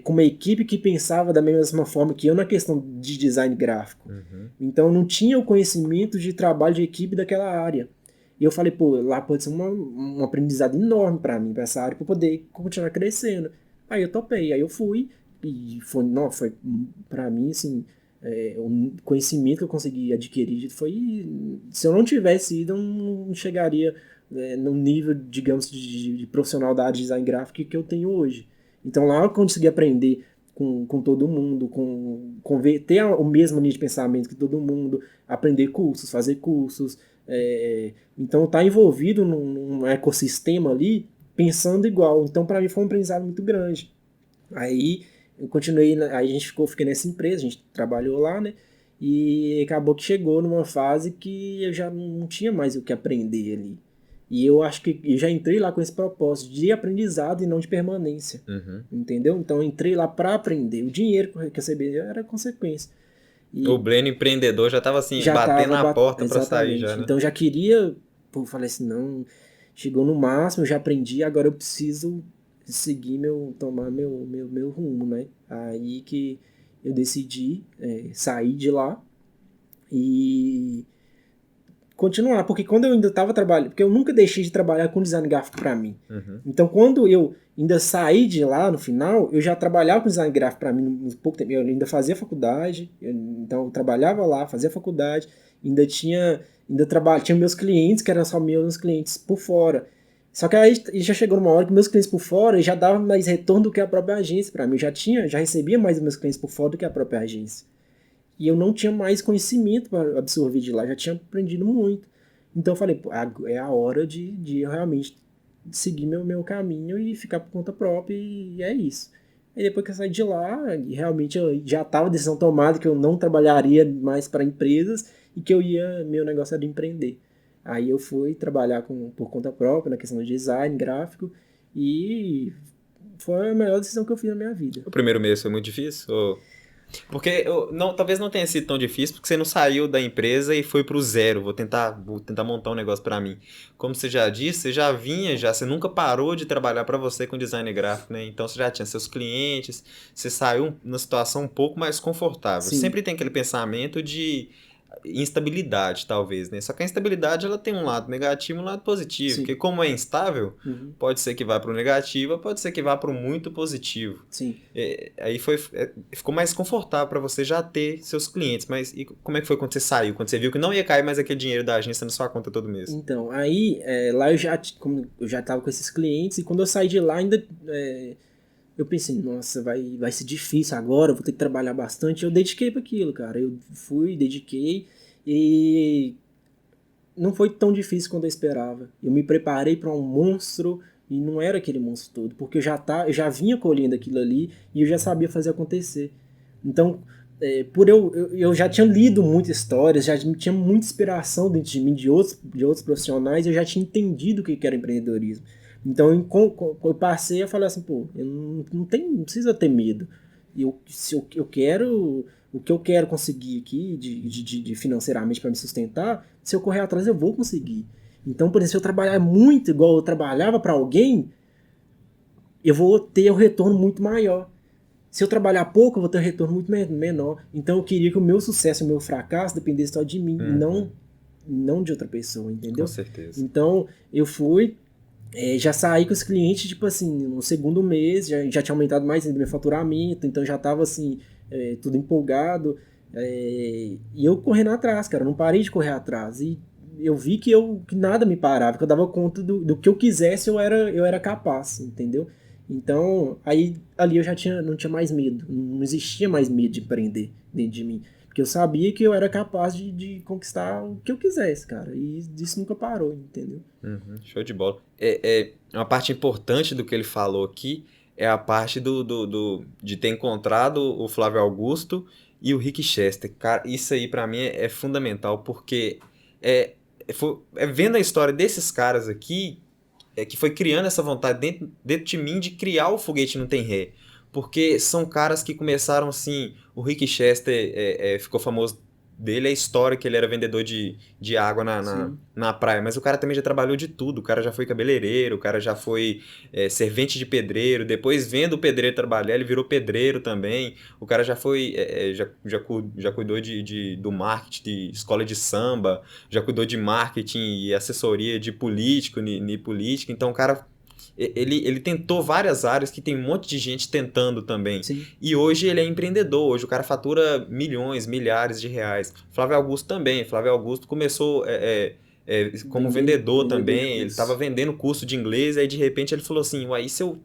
com uma equipe que pensava da mesma forma que eu na questão de design gráfico. Então eu não tinha o conhecimento de trabalho de equipe daquela área. E eu falei, pô, lá pode ser um aprendizado enorme para mim, para essa área, para poder continuar crescendo. Aí eu topei, aí eu fui, e foi para mim, assim, o conhecimento que eu consegui adquirir foi... Se eu não tivesse ido, eu não chegaria no nível, digamos, de profissional da área de design gráfico que eu tenho hoje. Então lá eu consegui aprender com todo mundo, ter o mesmo nível de pensamento que todo mundo, aprender cursos, fazer cursos. Então tá envolvido num ecossistema ali, pensando igual. Então para mim foi um aprendizado muito grande. Aí eu continuei, aí a gente fiquei nessa empresa, a gente trabalhou lá, né? E acabou que chegou numa fase que eu já não tinha mais o que aprender ali. E eu acho que eu já entrei lá com esse propósito de aprendizado e não de permanência. Uhum. Entendeu? Então eu entrei lá para aprender. O dinheiro que eu recebi era consequência. O E Bleno empreendedor já tava assim, já batendo tava na porta pra sair já, exatamente. né? Então eu já queria, pô, falei assim, não, chegou no máximo, eu já aprendi, agora eu preciso seguir tomar meu rumo, né? Aí que eu decidi sair de lá e continuar, porque quando eu ainda estava trabalhando, porque eu nunca deixei de trabalhar com design gráfico para mim. Uhum. Então, quando eu ainda saí de lá no final, eu já trabalhava com design gráfico para mim no pouco tempo. Eu ainda fazia faculdade, então eu trabalhava lá, fazia faculdade, tinha meus clientes, que eram só meus clientes por fora. Só que aí já chegou uma hora que meus clientes por fora já davam mais retorno do que a própria agência para mim. Já recebia mais dos meus clientes por fora do que a própria agência. E eu não tinha mais conhecimento para absorver de lá, já tinha aprendido muito. Então eu falei, pô, é a hora de eu realmente seguir meu caminho e ficar por conta própria, e é isso. Aí depois que eu saí de lá, realmente eu já estava a decisão tomada que eu não trabalharia mais para empresas e que meu negócio era empreender. Aí eu fui trabalhar por conta própria, na questão de design, gráfico, e foi a melhor decisão que eu fiz na minha vida. O primeiro mês foi muito difícil? Porque não, talvez não tenha sido tão difícil, porque você não saiu da empresa e foi pro zero. Vou tentar montar um negócio pra mim. Como você já disse, você já vinha, você nunca parou de trabalhar pra você com design gráfico, né? Então você já tinha seus clientes, você saiu numa situação um pouco mais confortável. Sim, Sempre tem aquele pensamento de instabilidade, talvez, né? Só que a instabilidade ela tem um lado negativo e um lado positivo, sim. porque como é instável, Uhum, pode ser que vá para o negativo, pode ser que vá para o muito positivo. sim. Aí ficou mais confortável para você já ter seus clientes. Mas e como é que foi quando você saiu? Quando você viu que não ia cair mais aquele dinheiro da agência na sua conta todo mês? Então, aí lá como eu já tava com esses clientes, e quando eu saí de lá ainda eu pensei, nossa, vai ser difícil agora, eu vou ter que trabalhar bastante. Eu dediquei para aquilo, cara. Eu fui, dediquei e não foi tão difícil quanto eu esperava. Eu me preparei para um monstro e não era aquele monstro todo, porque eu já vinha colhendo aquilo ali e eu já sabia fazer acontecer. Então, por eu já tinha lido muitas histórias, já tinha muita inspiração dentro de mim, de outros profissionais, eu já tinha entendido o que era empreendedorismo. Então, eu passei a falar assim, pô, eu não precisa ter medo. Se eu quero o que eu quero conseguir aqui de financeiramente para me sustentar, se eu correr atrás eu vou conseguir. Então, por exemplo, se eu trabalhar muito igual eu trabalhava para alguém, eu vou ter o retorno muito maior. Se eu trabalhar pouco, eu vou ter um retorno muito menor. Então, eu queria que o meu sucesso e o meu fracasso dependesse só de mim, e Uhum, não de outra pessoa, com entendeu? certeza. Então, eu fui, já saí com os clientes, tipo assim, no segundo mês, já tinha aumentado mais ainda meu faturamento, então já tava assim, tudo empolgado. E eu correndo atrás, cara, não parei de correr atrás. E eu vi que nada me parava, que eu dava conta do que eu quisesse, eu era capaz, entendeu? Então, aí ali eu não tinha mais medo, não existia mais medo de empreender dentro de mim. Porque eu sabia que eu era capaz de conquistar o que eu quisesse, cara. E isso nunca parou, entendeu? Uhum, show de bola. Uma parte importante do que ele falou aqui é a parte de ter encontrado o Flávio Augusto e o Rick Chester. Cara, isso aí pra mim é fundamental, porque vendo a história desses caras aqui, que foi criando essa vontade dentro de mim de criar o Foguete Não Tem Ré. Porque são caras que começaram assim. O Rick Chester ficou famoso dele, a história que ele era vendedor de água Sim, na praia. Mas o cara também já trabalhou de tudo. O cara já foi cabeleireiro, o cara já foi servente de pedreiro. Depois, vendo o pedreiro trabalhar, ele virou pedreiro também. O cara já foi. Já cuidou do marketing de escola de samba, já cuidou de marketing e assessoria de político, política. Então, o cara ele tentou várias áreas que tem um monte de gente tentando também. sim. E hoje ele é empreendedor. Hoje o cara fatura milhões, milhares de reais. Flávio Augusto também. Flávio Augusto começou como vendedor Vendedor de também. Ele estava curso. vendendo curso de inglês. Aí de repente ele falou assim: uai, e se eu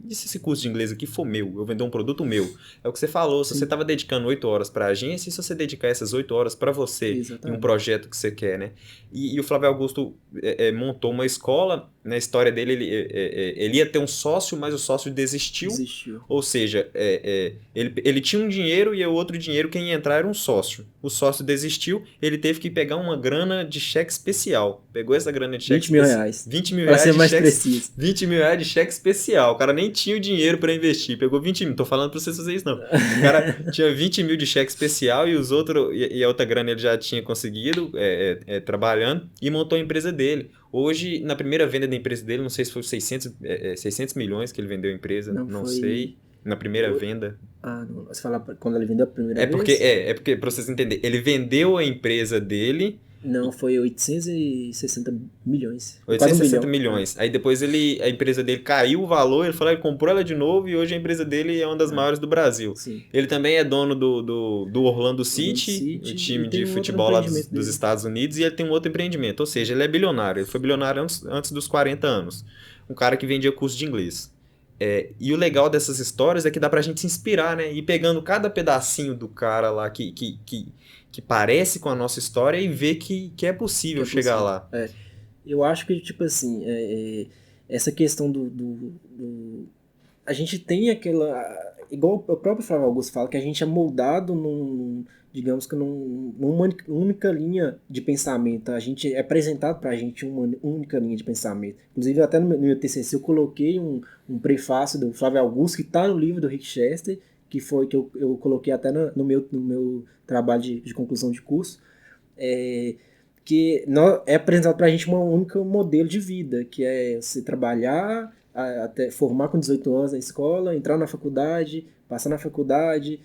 e se esse curso de inglês aqui for meu, eu vender um produto meu? É o que você falou, se Sim. você estava dedicando 8 horas para a agência, e se você dedicar essas 8 horas para você, em um Exatamente. projeto que você quer, né? E o Flávio Augusto montou uma escola, na história dele, ele ia ter um sócio, mas o sócio desistiu. Desistiu. Ou seja, ele tinha um dinheiro e o outro dinheiro, quem ia entrar era um sócio. O sócio desistiu, ele teve que pegar uma grana de cheque especial. Pegou essa grana de cheque 20 mil especial. reais. 20 mil Pra reais ser de mais cheque. preciso. 20 mil reais de cheque especial. O cara nem tinha o dinheiro para investir. Pegou 20 mil. Tô falando pra vocês fazerem isso, não. O cara tinha 20 mil de cheque especial e e a outra grana ele já tinha conseguido trabalhando e montou a empresa dele. Hoje, na primeira venda da empresa dele, não sei se foi 600 milhões que ele vendeu a empresa, não foi... sei. Na primeira venda. Ah, não. Você fala quando ele vendeu a primeira Porque, vez? pra vocês entenderem, ele vendeu a empresa dele. Não, foi 860 milhões. Foi quase 860 1 bilhão. milhões. Aí depois a empresa dele caiu o valor, ele falou, ele comprou ela de novo e hoje a empresa dele é uma das maiores do Brasil. Sim. Ele também é dono do Orlando City, o time de futebol lá dos Estados Unidos, e ele tem um outro empreendimento. Ou seja, ele é bilionário. Ele foi bilionário antes dos 40 anos. Um cara que vendia curso de inglês. E o legal dessas histórias é que dá pra gente se inspirar, né? Ir pegando cada pedacinho do cara lá que parece com a nossa história e ver que é possível chegar lá. Eu acho que, tipo assim, essa questão a gente tem aquela... Igual o próprio Flávio Augusto fala, que a gente é moldado digamos que numa única linha de pensamento. A gente é apresentado pra gente uma única linha de pensamento. Inclusive, até no meu TCC eu coloquei um prefácio do Flávio Augusto, que tá no livro do Rick Chester, que foi que eu coloquei até no meu trabalho de conclusão de curso, que é apresentado pra gente um único modelo de vida, que é você trabalhar, até formar com 18 anos na escola, entrar na faculdade, passar na faculdade,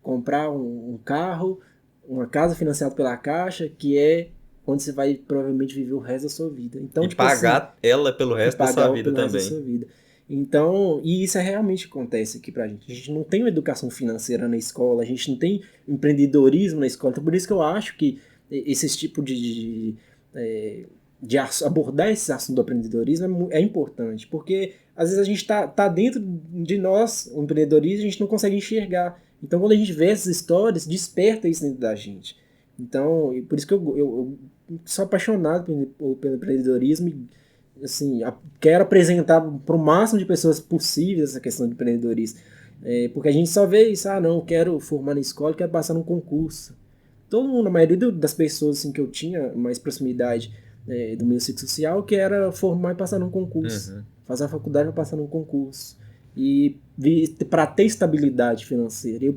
comprar um carro, uma casa financiada pela Caixa, que é onde você vai provavelmente viver o resto da sua vida. Então, e tipo pagar assim, ela pelo resto da sua vida também. Então, e isso realmente acontece aqui pra gente. A gente não tem uma educação financeira na escola, a gente não tem empreendedorismo na escola. Então, por isso que eu acho que esse tipo de abordar esse assunto do empreendedorismo é importante, porque às vezes a gente tá dentro de nós, o empreendedorismo, a gente não consegue enxergar. Então, quando a gente vê essas histórias, desperta isso dentro da gente. Então, por isso que eu sou apaixonado pelo empreendedorismo e, assim, quero apresentar para o máximo de pessoas possíveis essa questão de empreendedorismo. Porque a gente só vê isso, não, quero formar na escola, quero passar num concurso. Todo mundo, a maioria das pessoas assim, que eu tinha mais proximidade do meu ciclo social, que era formar e passar num concurso. Uhum. Fazer a faculdade e passar num concurso. E para ter estabilidade financeira.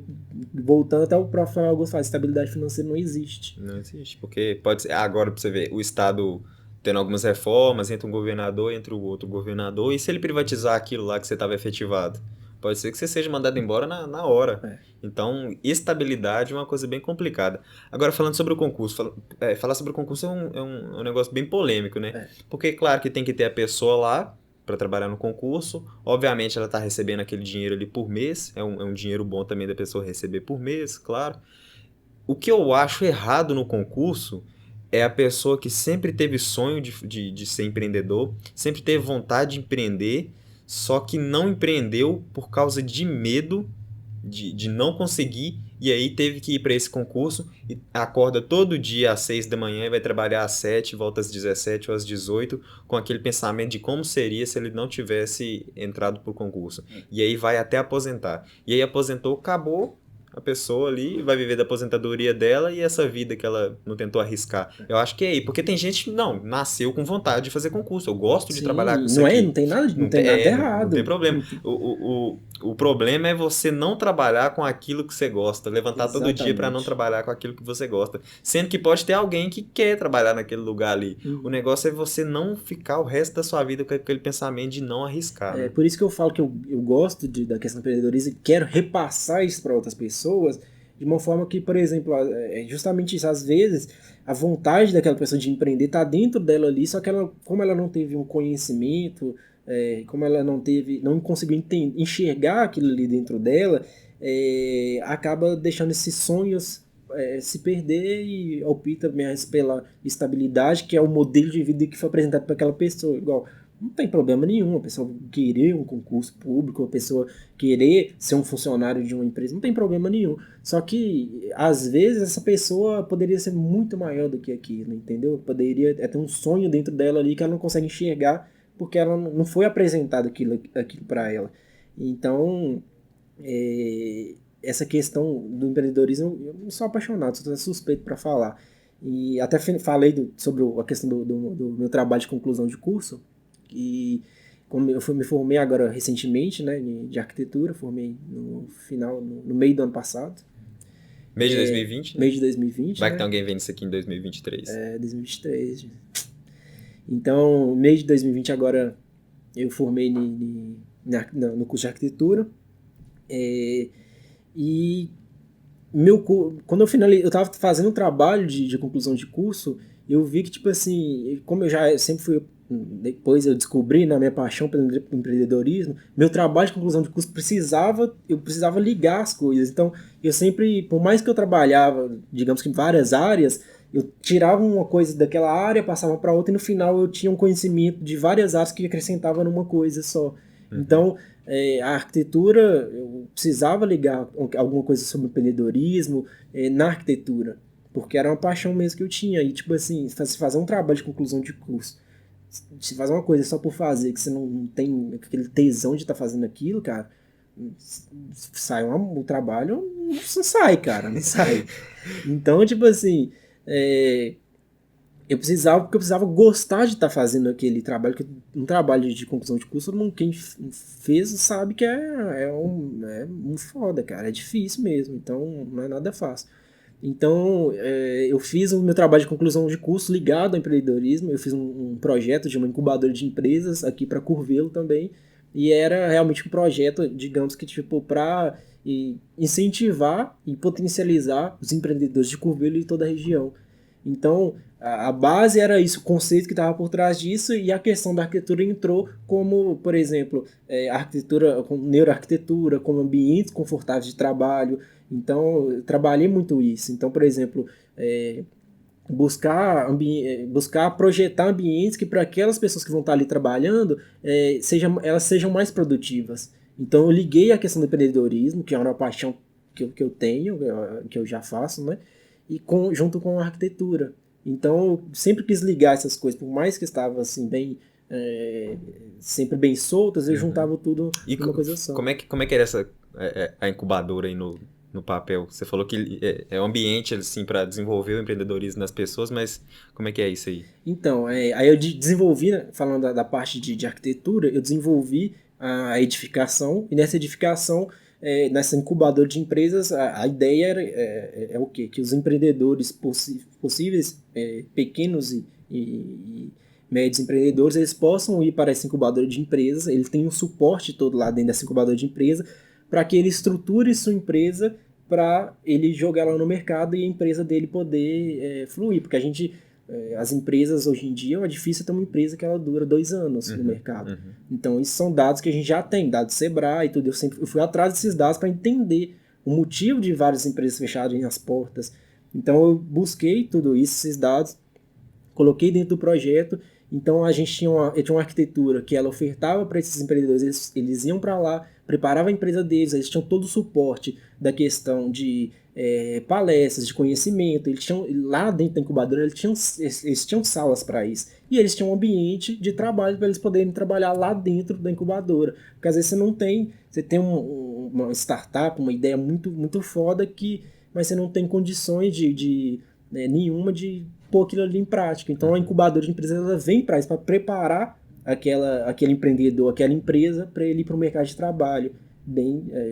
Voltando até o próprio Augusto fala, estabilidade financeira não existe. Não existe, porque pode ser, agora pra você ver, o Estado tendo algumas reformas, entra um governador, entra o outro governador, e se ele privatizar aquilo lá que você estava efetivado? Pode ser que você seja mandado embora na hora. Então, estabilidade é uma coisa bem complicada. Agora, falando sobre o concurso, falar sobre o concurso é um negócio bem polêmico, né? Porque, claro, que tem que ter a pessoa lá para trabalhar no concurso. Obviamente, ela está recebendo aquele dinheiro ali por mês. É um dinheiro bom também da pessoa receber por mês, claro. O que eu acho errado no concurso é a pessoa que sempre teve sonho de ser empreendedor, sempre teve vontade de empreender, só que não empreendeu por causa de medo de não conseguir, e aí teve que ir para esse concurso e acorda todo dia às 6 da manhã e vai trabalhar às 7, volta às 17 ou às 18, com aquele pensamento de como seria se ele não tivesse entrado pro concurso. E aí vai até aposentar. E aí aposentou, acabou. A pessoa ali vai viver da aposentadoria dela e essa vida que ela não tentou arriscar. Eu acho que é aí. Porque tem gente que não, nasceu com vontade de fazer concurso. Eu gosto de trabalhar com isso aqui. Não tem nada errado. Não tem problema. O problema é você não trabalhar com aquilo que você gosta. Levantar todo dia para não trabalhar com aquilo que você gosta. Sendo que pode ter alguém que quer trabalhar naquele lugar ali. O negócio é você não ficar o resto da sua vida com aquele pensamento de não arriscar. Né? Por isso que eu falo que eu gosto da questão do empreendedorismo e quero repassar isso para outras pessoas de uma forma que, por exemplo, justamente isso, às vezes a vontade daquela pessoa de empreender está dentro dela ali, só que como ela não teve um conhecimento, como ela não conseguiu enxergar aquilo ali dentro dela, acaba deixando esses sonhos se perder e opta mesmo pela estabilidade, que é o modelo de vida que foi apresentado para aquela pessoa. Igual Não tem problema nenhum a pessoa querer um concurso público, a pessoa querer ser um funcionário de uma empresa, não tem problema nenhum. Só que, às vezes, essa pessoa poderia ser muito maior do que aquilo, entendeu? Poderia ter um sonho dentro dela ali que ela não consegue enxergar porque ela não foi apresentado aquilo para ela. Então, essa questão do empreendedorismo, eu não sou apaixonado, sou suspeito para falar. E até falei sobre a questão do meu trabalho de conclusão de curso, e como me formei agora recentemente, né, de arquitetura, formei no meio do ano passado. Mês de 2020, né? Mês de 2020, Vai né? que tem alguém vendo isso aqui em 2023. 2023. Então, mês de 2020 agora eu formei no curso de arquitetura. E quando eu finalizei, eu estava fazendo um trabalho de conclusão de curso, eu vi que, tipo assim, como eu já sempre fui, depois eu descobri na minha paixão pelo empreendedorismo, meu trabalho de conclusão de curso eu precisava ligar as coisas. Então, eu sempre, por mais que eu trabalhava, digamos que em várias áreas, eu tirava uma coisa daquela área, passava para outra, e no final eu tinha um conhecimento de várias áreas que acrescentava numa coisa só. Então, a arquitetura, eu precisava ligar alguma coisa sobre empreendedorismo na arquitetura, porque era uma paixão mesmo que eu tinha. E, tipo assim, fazer um trabalho de conclusão de curso, se fazer uma coisa só por fazer, que você não tem aquele tesão de estar fazendo aquilo, cara, o trabalho não sai, cara, não sai. Então, tipo assim, porque eu precisava gostar de estar fazendo aquele trabalho, que um trabalho de conclusão de curso, quem fez sabe que é um foda, cara, é difícil mesmo, então não é nada fácil. Então, eu fiz o meu trabalho de conclusão de curso ligado ao empreendedorismo, eu fiz um projeto de uma incubadora de empresas aqui para Curvelo também, e era realmente um projeto, digamos que tipo, para incentivar e potencializar os empreendedores de Curvelo e toda a região. Então, a base era isso, o conceito que estava por trás disso, e a questão da arquitetura entrou como, por exemplo, arquitetura, como neuroarquitetura, como ambientes confortáveis de trabalho. Então, eu trabalhei muito isso. Então, por exemplo, buscar projetar ambientes que para aquelas pessoas que vão estar ali trabalhando, elas sejam mais produtivas. Então, eu liguei a questão do empreendedorismo, que é uma paixão que eu tenho, que eu já faço, né? E junto com a arquitetura. Então, eu sempre quis ligar essas coisas, por mais que estava assim, sempre bem soltas, eu juntava tudo numa coisa só. Como é que era a incubadora aí no papel? Você falou que é um ambiente assim, para desenvolver o empreendedorismo nas pessoas, mas como é que é isso aí? Então, aí eu desenvolvi, né, falando da parte de arquitetura, eu desenvolvi a edificação, e nessa edificação, nessa incubadora de empresas, a ideia é o quê? Que os empreendedores possíveis, pequenos e médios empreendedores, eles possam ir para essa incubadora de empresas, eles têm um suporte todo lá dentro dessa incubadora de empresa, para que ele estruture sua empresa para ele jogar lá no mercado e a empresa dele poder fluir, porque as empresas hoje em dia é difícil ter uma empresa que ela dura 2 anos no mercado. Então, isso são dados que a gente já tem, dados Sebrae e tudo. Eu fui atrás desses dados para entender o motivo de várias empresas fecharem as portas. Então, eu busquei tudo isso, esses dados, coloquei dentro do projeto. Então, eu tinha uma arquitetura que ela ofertava para esses empreendedores, eles iam para lá, preparavam a empresa deles, eles tinham todo o suporte da questão de palestras, de conhecimento. Eles tinham, lá dentro da incubadora, eles tinham salas para isso. E eles tinham um ambiente de trabalho para eles poderem trabalhar lá dentro da incubadora. Porque às vezes você tem uma startup, uma ideia muito, muito foda, mas você não tem condições nenhuma de pôr aquilo ali em prática. Então a incubadora de empresas ela vem para isso, para preparar aquele empreendedor, aquela empresa, para ele ir para o mercado de trabalho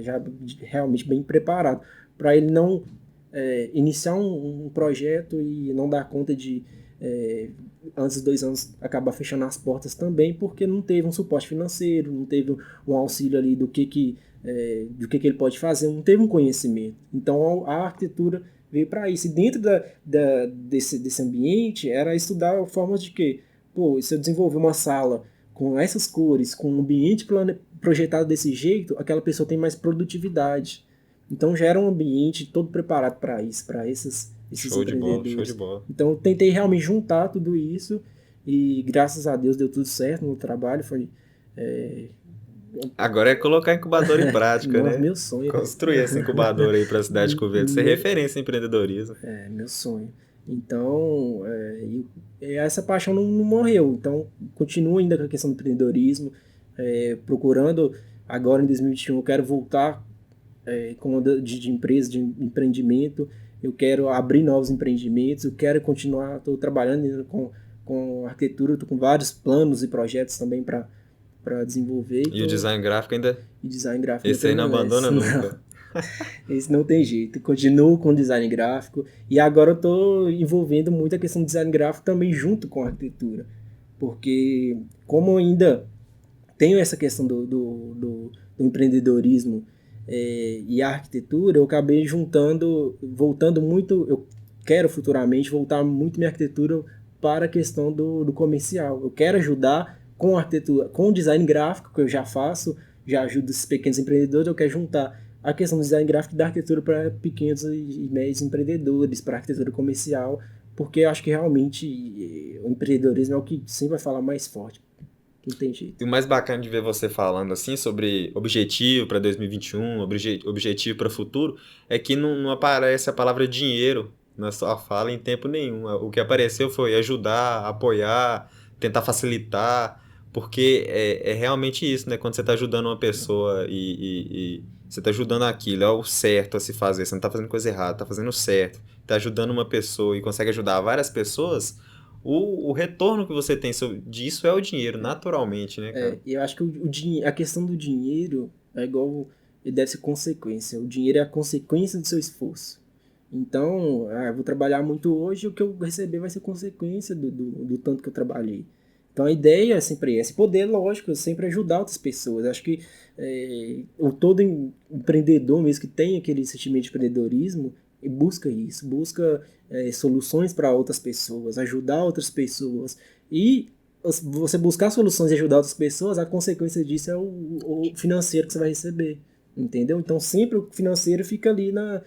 já realmente bem preparado, para ele não iniciar um projeto e não dar conta de antes dos 2 anos acabar fechando as portas também, porque não teve um suporte financeiro, não teve um auxílio ali do que ele pode fazer, não teve um conhecimento. Então a arquitetura veio para isso. E dentro desse ambiente era estudar formas de que, se eu desenvolver uma sala com essas cores, com um ambiente projetado desse jeito, aquela pessoa tem mais produtividade. Então já era um ambiente todo preparado para isso, para esses empreendedores. Show de bola. Então eu tentei realmente juntar tudo isso e graças a Deus deu tudo certo no trabalho, foi... Agora é colocar a incubadora em prática, Nossa, né? meu sonho. Construir essa incubadora aí para a cidade de Covelo, ser Meu, referência em empreendedorismo. meu sonho. Então, essa paixão não morreu. Então, continuo ainda com a questão do empreendedorismo, procurando, agora em 2021, eu quero voltar com de empresa, de empreendimento, eu quero abrir novos empreendimentos, eu quero continuar, estou trabalhando ainda com arquitetura, estou com vários planos e projetos também para desenvolver. E o design gráfico ainda. E design gráfico Esse aí não abandona nunca. Esse não tem jeito. Continuo com design gráfico e agora eu estou envolvendo muito a questão do design gráfico também junto com a arquitetura. Porque como eu ainda tenho essa questão do empreendedorismo e a arquitetura, eu acabei voltando muito, eu quero futuramente voltar muito minha arquitetura para a questão do comercial. Eu quero ajudar com arquitetura, com design gráfico, que eu já faço, já ajudo esses pequenos empreendedores, eu quero juntar a questão do design gráfico e da arquitetura para pequenos e médios empreendedores, para a arquitetura comercial, porque eu acho que realmente o empreendedorismo é o que sempre vai falar mais forte. Não tem jeito. E o mais bacana de ver você falando assim sobre objetivo para 2021, objetivo para o futuro, é que não aparece a palavra dinheiro na sua fala em tempo nenhum. O que apareceu foi ajudar, apoiar, tentar facilitar, porque é realmente isso, né? Quando você está ajudando uma pessoa e você está ajudando aquilo, é o certo a se fazer, você não está fazendo coisa errada, está fazendo o certo, está ajudando uma pessoa e consegue ajudar várias pessoas, o retorno que você tem disso é o dinheiro, naturalmente, né, cara? E eu acho que a questão do dinheiro é igual, ele deve ser consequência. O dinheiro é a consequência do seu esforço. Então, eu vou trabalhar muito hoje, o que eu receber vai ser consequência do tanto que eu trabalhei. Então a ideia é sempre essa. Poder, lógico, é sempre ajudar outras pessoas. Acho que todo empreendedor mesmo que tem aquele sentimento de empreendedorismo, busca isso, busca soluções para outras pessoas, ajudar outras pessoas. E você buscar soluções e ajudar outras pessoas, a consequência disso é o financeiro que você vai receber. Entendeu? Então sempre o financeiro fica ali na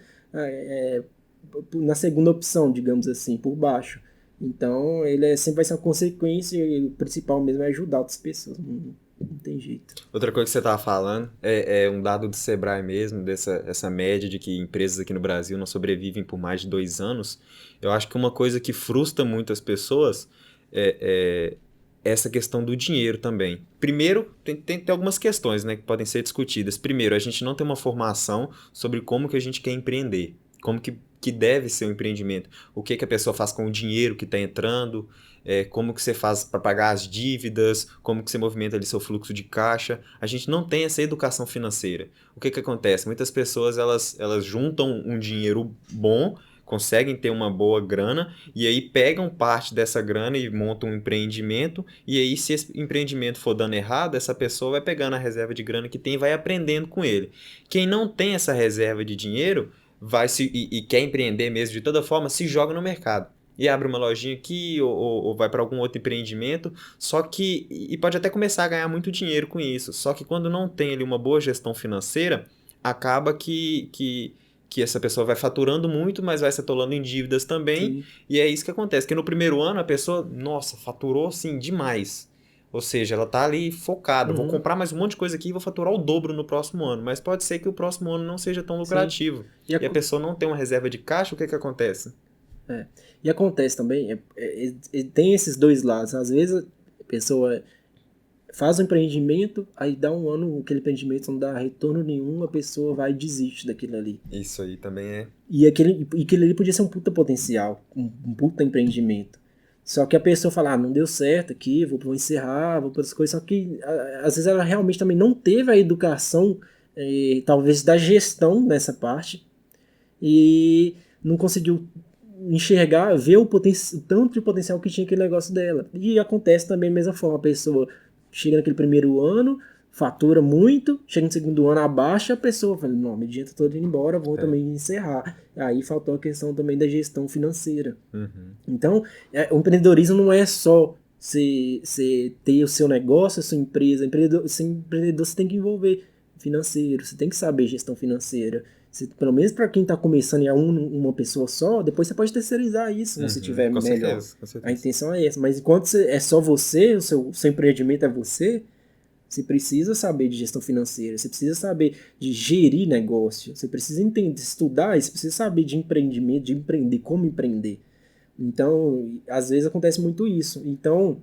segunda opção, digamos assim, por baixo. Então, ele sempre vai ser uma consequência e o principal mesmo é ajudar outras pessoas. Não tem jeito. Outra coisa que você estava falando é um dado do Sebrae mesmo, essa média de que empresas aqui no Brasil não sobrevivem por mais de 2 anos. Eu acho que uma coisa que frustra muito as pessoas é essa questão do dinheiro também. Primeiro, tem algumas questões, né, que podem ser discutidas. Primeiro, a gente não tem uma formação sobre como que a gente quer empreender, como que deve ser o empreendimento, o que a pessoa faz com o dinheiro que está entrando, como que você faz para pagar as dívidas, como que você movimenta ali seu fluxo de caixa. A gente não tem essa educação financeira. O que acontece? Muitas pessoas elas juntam um dinheiro bom, conseguem ter uma boa grana e aí pegam parte dessa grana e montam um empreendimento, e aí se esse empreendimento for dando errado, essa pessoa vai pegando a reserva de grana que tem e vai aprendendo com ele. Quem não tem essa reserva de dinheiro e quer empreender mesmo de toda forma, se joga no mercado. E abre uma lojinha aqui ou vai para algum outro empreendimento, e pode até começar a ganhar muito dinheiro com isso. Só que quando não tem ali uma boa gestão financeira, acaba que essa pessoa vai faturando muito, mas vai se atolando em dívidas também. Sim. E é isso que acontece, que no primeiro ano a pessoa, nossa, faturou assim demais. Ou seja, ela tá ali focada, vou comprar mais um monte de coisa aqui e vou faturar o dobro no próximo ano. Mas pode ser que o próximo ano não seja tão lucrativo. E a pessoa não tem uma reserva de caixa, o que acontece? E acontece também, tem esses dois lados. Às vezes a pessoa faz um empreendimento, aí dá um ano, aquele empreendimento não dá retorno nenhum, a pessoa vai e desiste daquilo ali. Isso aí também é. E aquele ali podia ser um puta potencial, um puta empreendimento. Só que a pessoa fala, não deu certo aqui, vou encerrar, vou para outras coisas. Só que às vezes ela realmente também não teve a educação, talvez da gestão nessa parte, e não conseguiu enxergar, ver o tanto de potencial que tinha aquele negócio dela. E acontece também da mesma forma, a pessoa chega naquele primeiro ano, fatura muito, chega no segundo ano, abaixa, a pessoa fala, não, meu dinheiro tá todo indo embora, vou também encerrar. Aí faltou a questão também da gestão financeira. Então, o empreendedorismo não é só você ter o seu negócio, a sua empresa. Ser empreendedor você tem que envolver financeiro, você tem que saber gestão financeira. Pelo menos para quem está começando em uma pessoa só, depois você pode terceirizar isso, se você tiver com melhor. certeza, com A certeza. intenção é essa. Mas enquanto é só você, o seu empreendimento é você, você precisa saber de gestão financeira, você precisa saber de gerir negócio, você precisa entender, estudar, e você precisa saber de empreendimento, de empreender, como empreender. Então, às vezes acontece muito isso. Então,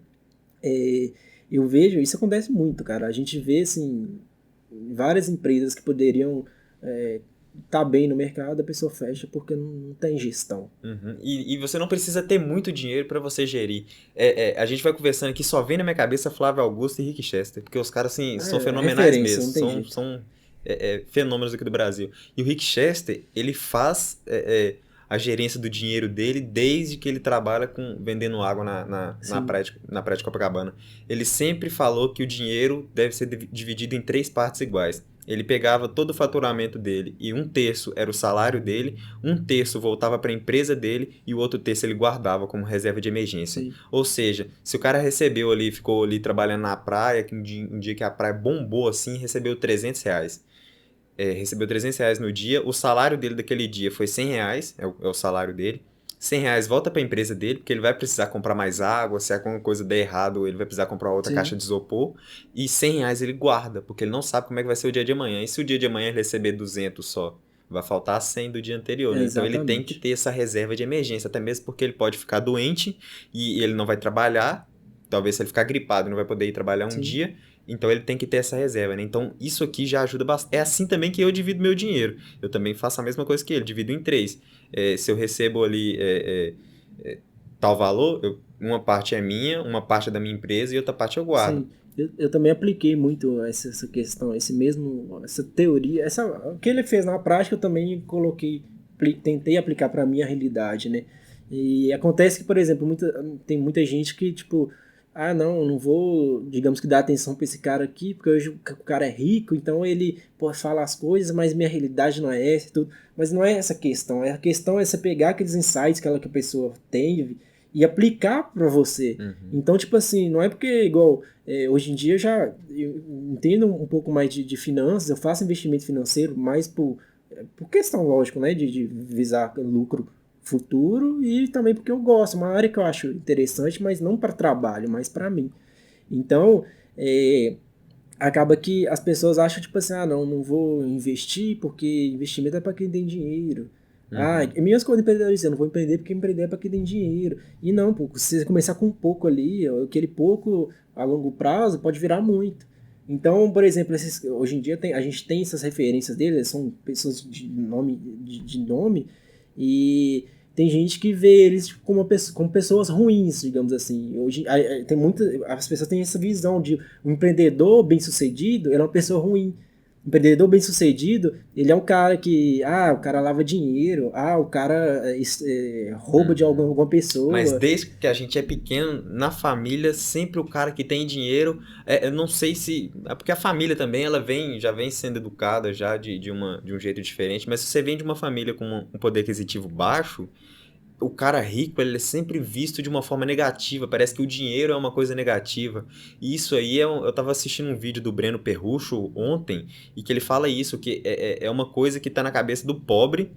é, eu vejo, isso acontece muito, cara. A gente vê, assim, várias empresas que poderiam tá bem no mercado, a pessoa fecha porque não tem gestão. Uhum. E você não precisa ter muito dinheiro para você gerir. A gente vai conversando aqui, só vem na minha cabeça Flávio Augusto e Rick Chester, porque os caras assim, são fenomenais Referência, mesmo, não tem jeito. são fenômenos aqui do Brasil. E o Rick Chester, ele faz a gerência do dinheiro dele desde que ele trabalha vendendo água Sim, na praia de Copacabana. Ele sempre falou que o dinheiro deve ser dividido em três partes iguais. Ele pegava todo o faturamento dele e um terço era o salário dele, um terço voltava para a empresa dele e o outro terço ele guardava como reserva de emergência. sim, Ou seja, se o cara recebeu ali, ficou ali trabalhando na praia, que um dia que a praia bombou assim, recebeu R$ 300. Recebeu R$ 300 no dia, o salário dele daquele dia foi R$ 100, é o salário dele. R$ 100 volta para a empresa dele, porque ele vai precisar comprar mais água, se alguma coisa der errado, ele vai precisar comprar outra caixa sim, de isopor. E R$ 100 ele guarda, porque ele não sabe como é que vai ser o dia de amanhã. E se o dia de amanhã ele receber 200 só, vai faltar 100 do dia anterior, né? Então ele tem que exatamente. ter essa reserva de emergência, até mesmo porque ele pode ficar doente e ele não vai trabalhar. Talvez se ele ficar gripado, não vai poder ir trabalhar um Sim, dia. Então ele tem que ter essa reserva, né? Então isso aqui já ajuda bastante. É assim também que eu divido meu dinheiro. Eu também faço a mesma coisa que ele, divido em três. Se eu recebo ali tal valor, uma parte é minha, uma parte é da minha empresa e outra parte eu guardo. sim. Eu também apliquei muito essa questão, essa teoria, o que ele fez na prática eu também coloquei, tentei aplicar para minha realidade, né? E acontece que, por exemplo, tem muita gente que, tipo, ah, não vou, digamos que dar atenção para esse cara aqui, porque hoje o cara é rico, então ele pode falar as coisas, mas minha realidade não é essa e tudo. Mas não é essa a questão. A questão é você pegar aqueles insights que a pessoa teve e aplicar para você. Uhum. Então, tipo assim, não é porque, igual, hoje em dia eu entendo um pouco mais de finanças, eu faço investimento financeiro mais por questão, lógico, né, de visar lucro futuro e também porque eu gosto, uma área que eu acho interessante, mas não para trabalho, mas para mim. Então, é, acaba que as pessoas acham, tipo assim, ah, não vou investir porque investimento é para quem tem dinheiro. Ah, Uhum. é minhas coisas empreendedorismo, eu não vou empreender porque empreender é para quem tem dinheiro. E não, pô, se você começar com pouco ali, aquele pouco a longo prazo pode virar muito. Então, por exemplo, hoje em dia a gente tem essas referências deles, são pessoas de nome, e tem gente que vê eles como pessoas ruins, digamos assim. As pessoas têm essa visão de um empreendedor bem-sucedido, ele é uma pessoa ruim. Um empreendedor bem-sucedido, ele é um cara que, o cara lava dinheiro, o cara rouba de Uhum. alguma Mas pessoa. desde que a gente é pequeno, na família, sempre o cara que tem dinheiro, eu não sei se. É porque a família também, já vem sendo educada já de um jeito diferente, mas se você vem de uma família com um poder aquisitivo baixo, o cara rico, ele é sempre visto de uma forma negativa, parece que o dinheiro é uma coisa negativa. E isso aí, eu tava assistindo um vídeo do Breno Perrucho ontem, e que ele fala isso, que é uma coisa que tá na cabeça do pobre,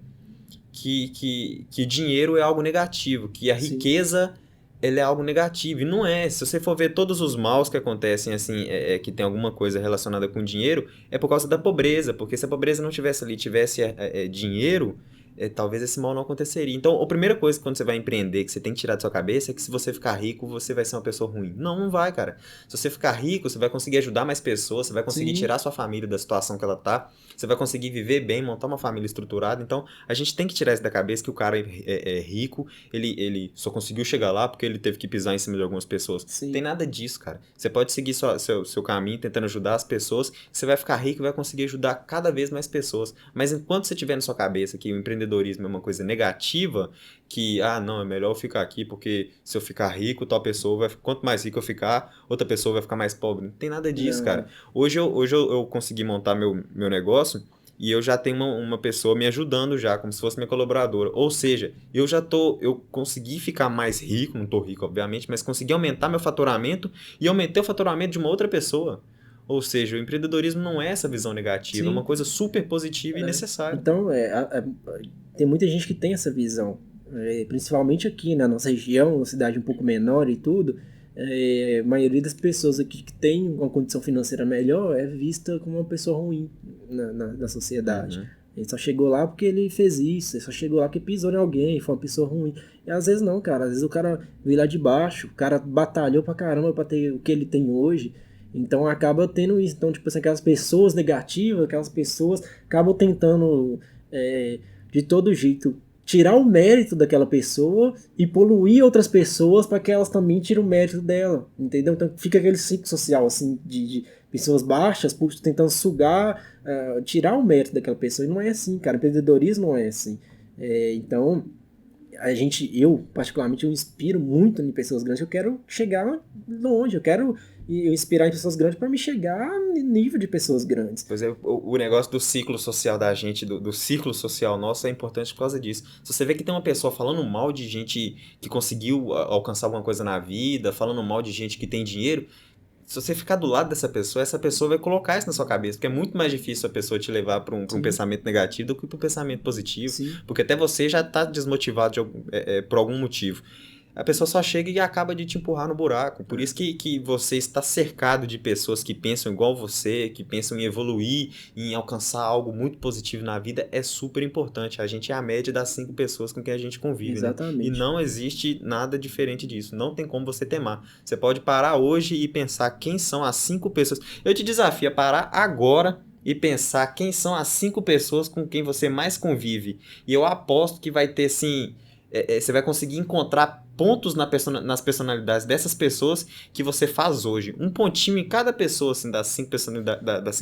que dinheiro é algo negativo, que a Sim, riqueza ele é algo negativo. E não é. Se você for ver todos os maus que acontecem, assim, que tem alguma coisa relacionada com dinheiro, é por causa da pobreza. Porque se a pobreza não tivesse ali, tivesse dinheiro, talvez esse mal não aconteceria. Então, a primeira coisa que quando você vai empreender, que você tem que tirar da sua cabeça, é que se você ficar rico, você vai ser uma pessoa ruim. Não, não vai, cara. Se você ficar rico, você vai conseguir ajudar mais pessoas, você vai conseguir sim, tirar sua família da situação que ela tá, você vai conseguir viver bem, montar uma família estruturada. Então, a gente tem que tirar isso da cabeça que o cara é rico, ele só conseguiu chegar lá porque ele teve que pisar em cima de algumas pessoas. Não tem sim. nada disso, cara. Você pode seguir seu caminho tentando ajudar as pessoas, você vai ficar rico e vai conseguir ajudar cada vez mais pessoas. Mas enquanto você tiver na sua cabeça que o empreendedorismo é uma coisa negativa, que, não, é melhor eu ficar aqui porque se eu ficar rico, tal pessoa vai. Quanto mais rico eu ficar, outra pessoa vai ficar mais pobre. Não tem nada disso, cara. Não, Hoje eu consegui montar meu negócio. E eu já tenho uma pessoa me ajudando já, como se fosse minha colaboradora. Ou seja, eu consegui ficar mais rico, não tô rico, obviamente, mas consegui aumentar meu faturamento e aumentei o faturamento de uma outra pessoa. Ou seja, o empreendedorismo não é essa visão negativa, é Sim. uma coisa super positiva e necessária. Então, tem muita gente que tem essa visão, principalmente aqui na nossa região, uma cidade um pouco menor e tudo, a maioria das pessoas aqui que tem uma condição financeira melhor é vista como uma pessoa ruim na sociedade. Uhum. Ele só chegou lá porque ele fez isso, ele só chegou lá porque pisou em alguém, foi uma pessoa ruim. E às vezes não, cara, às vezes o cara veio lá de baixo, o cara batalhou pra caramba pra ter o que ele tem hoje. Então acaba tendo isso. Então, tipo assim, aquelas pessoas negativas, aquelas pessoas acabam tentando de todo jeito tirar o mérito daquela pessoa e poluir outras pessoas para que elas também tirem o mérito dela, entendeu? Então fica aquele ciclo social assim de pessoas baixas tentando sugar, tirar o mérito daquela pessoa. E não é assim, cara. Empreendedorismo não é assim. Então eu particularmente, eu inspiro muito em pessoas grandes. Eu quero chegar longe, eu quero inspirar em pessoas grandes para me chegar no nível de pessoas grandes. Pois é, o negócio do ciclo social da gente, do ciclo social nosso é importante por causa disso. Se você vê que tem uma pessoa falando mal de gente que conseguiu alcançar alguma coisa na vida, falando mal de gente que tem dinheiro, se você ficar do lado dessa pessoa, essa pessoa vai colocar isso na sua cabeça, porque é muito mais difícil a pessoa te levar para um pensamento negativo do que para um pensamento positivo, Sim. porque até você já está desmotivado por algum motivo. A pessoa só chega e acaba de te empurrar no buraco. Por isso que você está cercado de pessoas que pensam igual você, que pensam em evoluir, em alcançar algo muito positivo na vida, é super importante. A gente é a média das 5 pessoas com quem a gente convive, Exatamente. né? E não existe nada diferente disso. Não tem como você temar. Você pode parar hoje e pensar quem são as 5 pessoas. Eu te desafio a parar agora e pensar quem são as 5 pessoas com quem você mais convive. E eu aposto que vai ter, assim... você vai conseguir encontrar pontos nas personalidades dessas pessoas que você faz hoje. Um pontinho em cada pessoa, assim, das 5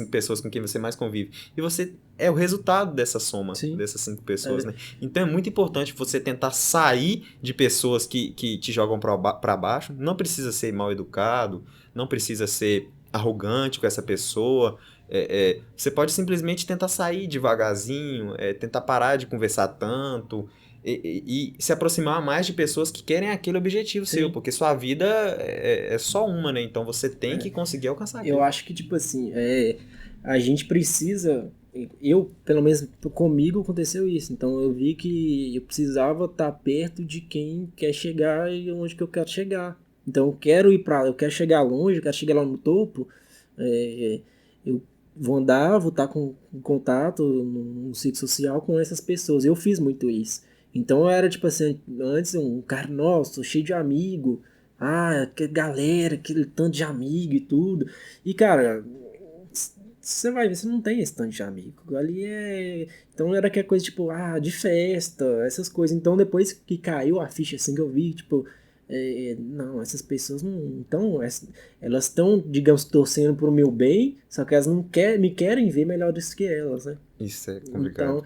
pessoas com quem você mais convive. E você é o resultado dessa soma, dessas 5 pessoas, né? Então é muito importante você tentar sair de pessoas que te jogam para baixo. Não precisa ser mal educado, não precisa ser arrogante com essa pessoa. Você pode simplesmente tentar sair devagarzinho, tentar parar de conversar tanto, e se aproximar mais de pessoas que querem aquele objetivo seu, porque sua vida é só uma, né? Então você tem que conseguir alcançar aquilo. Eu acho que, tipo assim, a gente precisa... pelo menos comigo aconteceu isso. Então eu vi que eu precisava estar perto de quem quer chegar e onde que eu quero chegar. Então eu quero chegar longe, eu quero chegar lá no topo. Eu vou andar, vou estar com contato no ciclo social com essas pessoas. Eu fiz muito isso. Então eu era, tipo assim, antes um cara, nossa, cheio de amigo. Que galera, aquele tanto de amigo e tudo. E, cara, você vai ver, você não tem esse tanto de amigo. Ali Então era aquela coisa, tipo, de festa, essas coisas. Então depois que caiu a ficha, assim, que eu vi, tipo, não, essas pessoas não estão... Elas estão, digamos, torcendo pro meu bem, só que elas não me querem ver melhor do que elas, né? Isso é complicado.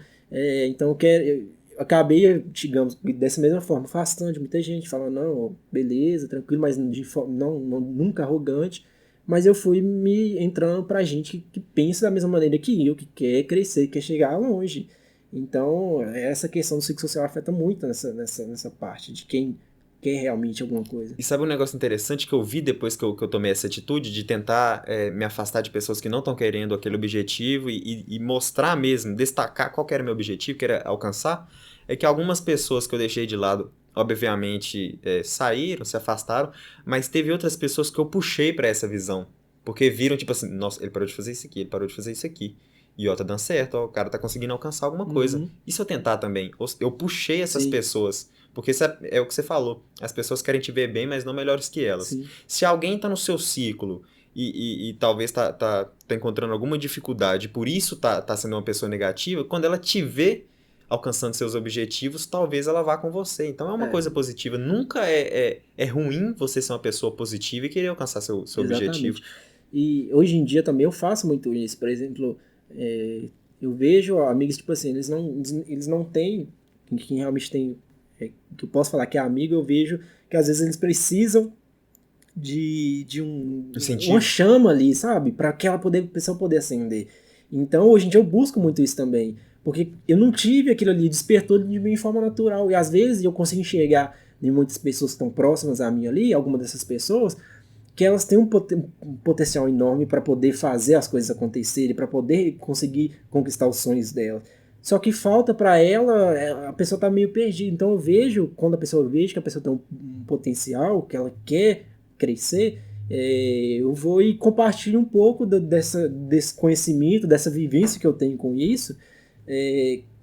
Então eu acabei, digamos, dessa mesma forma, afastando de muita gente, falando, não, beleza, tranquilo, mas nunca arrogante, mas eu fui me entrando pra gente que pensa da mesma maneira que eu, que quer crescer, que quer chegar longe. Então, essa questão do ciclo social afeta muito nessa parte de quem quer realmente alguma coisa. E sabe um negócio interessante que eu vi depois que eu tomei essa atitude de tentar me afastar de pessoas que não estão querendo aquele objetivo e mostrar mesmo, destacar qual que era o meu objetivo, que era alcançar, é que algumas pessoas que eu deixei de lado, obviamente, saíram, se afastaram, mas teve outras pessoas que eu puxei para essa visão, porque viram, tipo assim, nossa, ele parou de fazer isso aqui, ele parou de fazer isso aqui. E ó, tá dando certo, ó, o cara tá conseguindo alcançar alguma coisa. E se eu tentar também? Eu puxei essas pessoas. Porque isso é o que você falou. As pessoas querem te ver bem, mas não melhores que elas. Sim. Se alguém tá no seu ciclo e talvez tá encontrando alguma dificuldade, por isso tá sendo uma pessoa negativa, quando ela te vê alcançando seus objetivos, talvez ela vá com você. Então é uma coisa positiva. Nunca é ruim você ser uma pessoa positiva e querer alcançar seu objetivo. E hoje em dia também eu faço muito isso. Por exemplo, eu vejo amigos, tipo assim, eles não têm, quem realmente tem, que eu posso falar que é amigo, eu vejo que às vezes eles precisam de uma chama ali, sabe? Para aquela pessoa poder acender. Então hoje em dia eu busco muito isso também. Porque eu não tive aquilo ali, despertou de mim de forma natural. E às vezes eu consigo enxergar de muitas pessoas que estão próximas a mim ali, alguma dessas pessoas, que elas têm um potencial enorme para poder fazer as coisas acontecerem, para poder conseguir conquistar os sonhos dela. Só que falta para ela, a pessoa tá meio perdida. Então eu vejo, quando a pessoa vejo que a pessoa tem um potencial, que ela quer crescer, eu vou e compartilho um pouco desse conhecimento, dessa vivência que eu tenho com isso,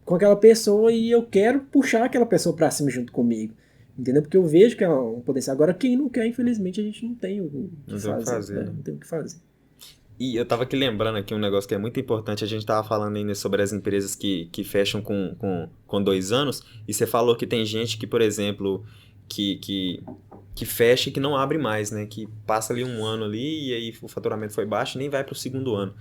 com aquela pessoa, e eu quero puxar aquela pessoa para cima junto comigo. Entendeu? Porque eu vejo que é um potencial. Agora, quem não quer, infelizmente, a gente não tem o que fazer. Não tem o que fazer. E eu tava aqui lembrando aqui um negócio que é muito importante. A gente tava falando ainda sobre as empresas que fecham com 2 anos. E você falou que tem gente que, por exemplo, que fecha e que não abre mais, né? Que passa ali 1 ano ali e aí o faturamento foi baixo e nem vai pro 2º ano.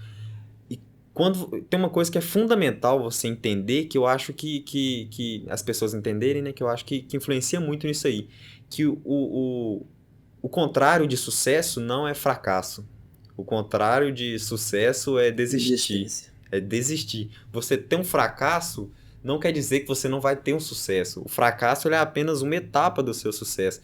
E quando tem uma coisa que é fundamental você entender, que eu acho que as pessoas entenderem, né? Que eu acho que influencia muito nisso aí. Que o contrário de sucesso não é fracasso. O contrário de sucesso é desistir. É desistir. Você ter um fracasso não quer dizer que você não vai ter um sucesso. O fracasso ele é apenas uma etapa do seu sucesso.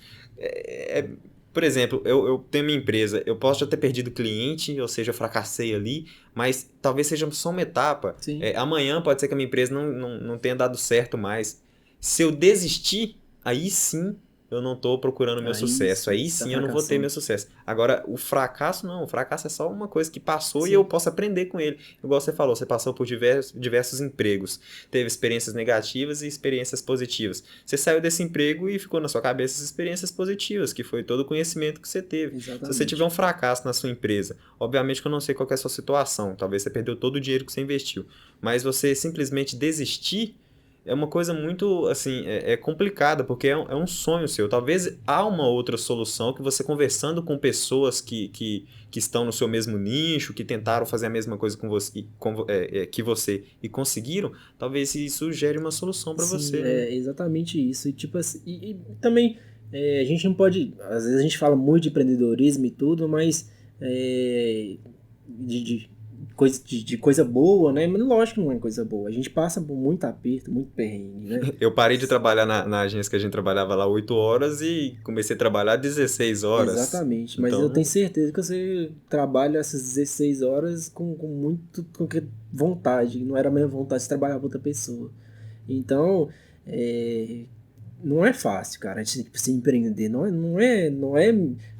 Por exemplo, eu tenho minha empresa, eu posso já ter perdido cliente, ou seja, eu fracassei ali, mas talvez seja só uma etapa. Amanhã pode ser que a minha empresa não tenha dado certo mais. Se eu desistir, aí sim eu não estou procurando meu sucesso. Aí sim eu não vou ter meu sucesso. Agora, o fracasso não. O fracasso é só uma coisa que passou e eu posso aprender com ele. Igual você falou, você passou por diversos empregos. Teve experiências negativas e experiências positivas. Você saiu desse emprego e ficou na sua cabeça as experiências positivas, que foi todo o conhecimento que você teve. Exatamente. Se você tiver um fracasso na sua empresa, obviamente que eu não sei qual que é a sua situação. Talvez você perdeu todo o dinheiro que você investiu. Mas você simplesmente desistir é uma coisa muito, assim, complicada, porque é um sonho seu. Talvez há uma outra solução que você conversando com pessoas que estão no seu mesmo nicho, que tentaram fazer a mesma coisa com você, que você e conseguiram, talvez isso gere uma solução para você. É exatamente isso. E, tipo assim, e também a gente não pode... Às vezes a gente fala muito de empreendedorismo e tudo, mas de coisa boa, né? Mas lógico que não é coisa boa. A gente passa por muito aperto, muito perrengue, né? Eu parei de trabalhar na agência que a gente trabalhava lá 8 horas e comecei a trabalhar 16 horas. Exatamente. Mas eu tenho certeza que você trabalha essas 16 horas com vontade. Não era a mesma vontade de trabalhar com outra pessoa. Então, não é fácil, cara, se empreender. Não é.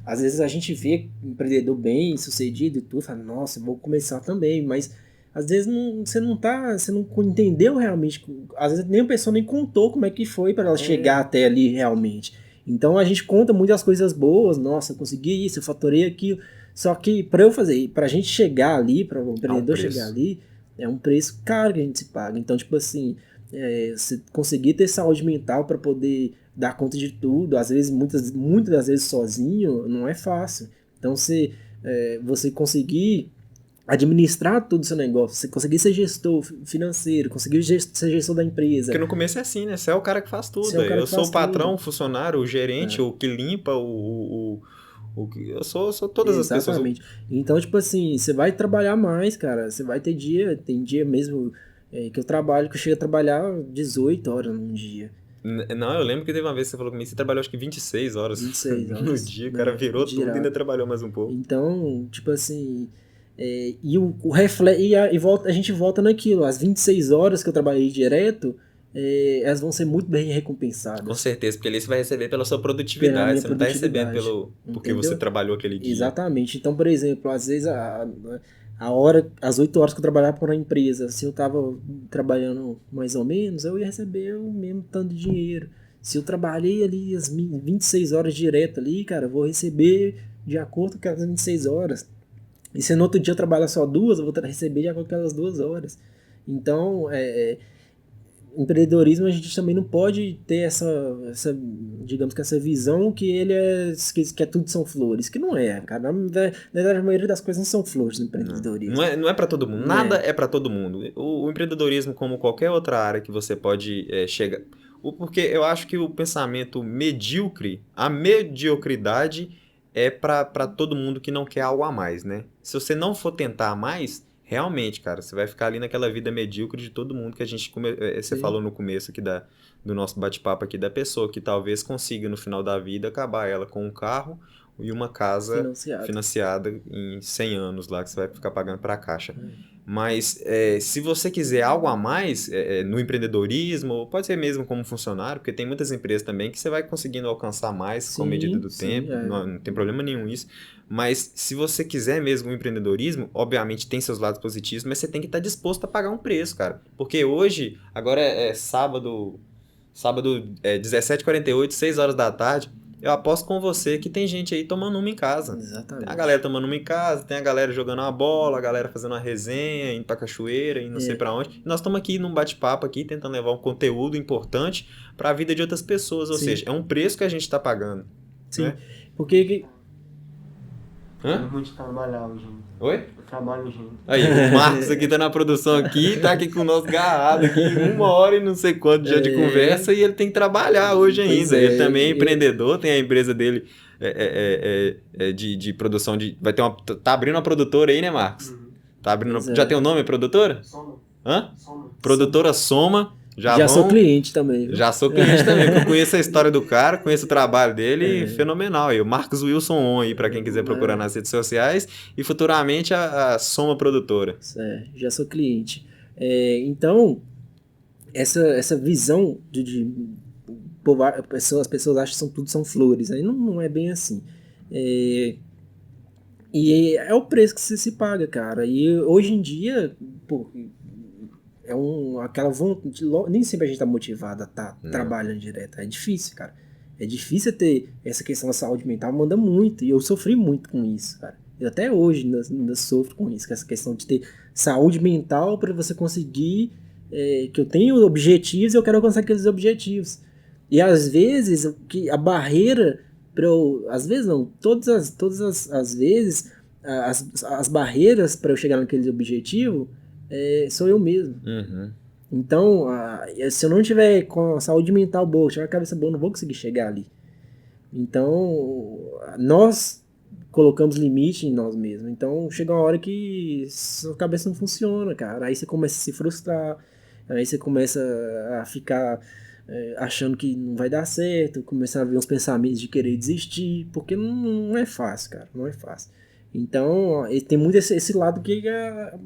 Às vezes a gente vê empreendedor bem sucedido e tudo, fala, nossa, vou começar também, mas às vezes você não entendeu realmente, às vezes nem a pessoa nem contou como é que foi para ela chegar até ali realmente. Então a gente conta muitas coisas boas, nossa, eu consegui isso, eu faturei aquilo, só que pra gente chegar ali, para o empreendedor chegar ali, é um preço caro que a gente se paga. Então, tipo assim, você conseguir ter saúde mental para poder dar conta de tudo, às vezes, muitas das vezes sozinho, não é fácil. Então, você conseguir administrar todo o seu negócio, você conseguir ser gestor financeiro, conseguir ser gestor da empresa. Porque no começo é assim, né? Você é o cara que faz tudo. Eu sou o patrão, o funcionário, o gerente, o que limpa, eu sou todas as pessoas. Exatamente. Então, tipo assim, você vai trabalhar mais, cara. Você vai ter tem dia mesmo que eu chego a trabalhar 18 horas num dia. Não, eu lembro que teve uma vez que você falou comigo, você trabalhou acho que 26 horas. 26 horas. No dia, o cara virou tudo e ainda trabalhou mais um pouco. Então, tipo assim, a gente volta naquilo, as 26 horas que eu trabalhei direto, elas vão ser muito bem recompensadas. Com certeza, porque ali você vai receber pela sua produtividade, você não está recebendo porque você trabalhou aquele dia. Exatamente. Então, por exemplo, às vezes as 8 horas que eu trabalhava por uma empresa, se eu estava trabalhando mais ou menos, eu ia receber o mesmo tanto de dinheiro. Se eu trabalhei ali as 26 horas direto ali, cara, eu vou receber de acordo com aquelas 26 horas. E se no outro dia eu trabalhar só 2, eu vou receber de acordo com aquelas 2 horas. Então, empreendedorismo, a gente também não pode ter digamos que essa visão que que é tudo são flores, que não é, cara. Na verdade, a maioria das coisas não são flores no empreendedorismo. Não é para todo mundo. Nada é para todo mundo. O empreendedorismo, como qualquer outra área que você pode chegar... Porque eu acho que o pensamento medíocre, a mediocridade é para todo mundo que não quer algo a mais, né? Se você não for tentar mais... Realmente, cara, você vai ficar ali naquela vida medíocre de todo mundo que a gente você falou no começo aqui do nosso bate-papo aqui, da pessoa que talvez consiga no final da vida acabar ela com um carro e uma casa Financiado. financiada em 100 anos lá, que você vai ficar pagando para a Caixa. Mas se você quiser algo a mais no empreendedorismo, ou pode ser mesmo como funcionário, porque tem muitas empresas também que você vai conseguindo alcançar mais com a medida do tempo, não tem problema nenhum isso. Mas se você quiser mesmo o empreendedorismo, obviamente tem seus lados positivos, mas você tem que estar disposto a pagar um preço, cara. Porque hoje, agora é sábado 17h48, 6 horas da tarde, eu aposto com você que tem gente aí tomando uma em casa. Exatamente. Tem a galera tomando uma em casa, tem a galera jogando uma bola, a galera fazendo uma resenha, indo pra cachoeira, indo não sei pra onde. E nós estamos aqui num bate-papo aqui, tentando levar um conteúdo importante pra vida de outras pessoas. Ou seja, é um preço que a gente tá pagando. Sim, né? porque... Eu vou te trabalhar hoje. Oi? Eu trabalho junto. Aí, o Marcos aqui tá na produção aqui, tá aqui com o nosso garrado aqui, 1 hora e não sei quanto já de conversa, e ele tem que trabalhar hoje ainda. Ele também é empreendedor, tem a empresa dele de produção de... Tá abrindo uma produtora aí, né, Marcos? Tá abrindo já tem o nome, produtora? Soma. Hã? Soma. Produtora Soma. Sou cliente também. Já sou cliente também, porque eu conheço a história do cara, conheço o trabalho dele, fenomenal. E o Marcos Wilson On aí, pra quem quiser procurar nas redes sociais, e futuramente a Soma Produtora. Já sou cliente. Então, essa visão as pessoas acham que tudo são flores, aí não é bem assim. E é o preço que se paga, cara. E hoje em dia, pô, aquela vontade, nem sempre a gente tá motivado a estar trabalhando direto. É difícil, cara. É difícil ter essa questão da saúde mental, manda muito. E eu sofri muito com isso, cara. Eu até hoje ainda sofro com isso, com essa questão de ter saúde mental para você conseguir que eu tenho objetivos e eu quero alcançar aqueles objetivos. E às vezes a barreira para eu, às vezes não, todas as vezes as barreiras para eu chegar naquele objetivo sou eu mesmo. Então, se eu não tiver com a saúde mental boa, tiver a cabeça boa, eu não vou conseguir chegar ali. Então, nós colocamos limite em nós mesmos. Então, chega uma hora que sua cabeça não funciona, cara. Aí você começa a se frustrar, aí você começa a ficar achando que não vai dar certo, começa a ver uns pensamentos de querer desistir, porque não é fácil, cara, não é fácil. Então, tem muito esse lado que a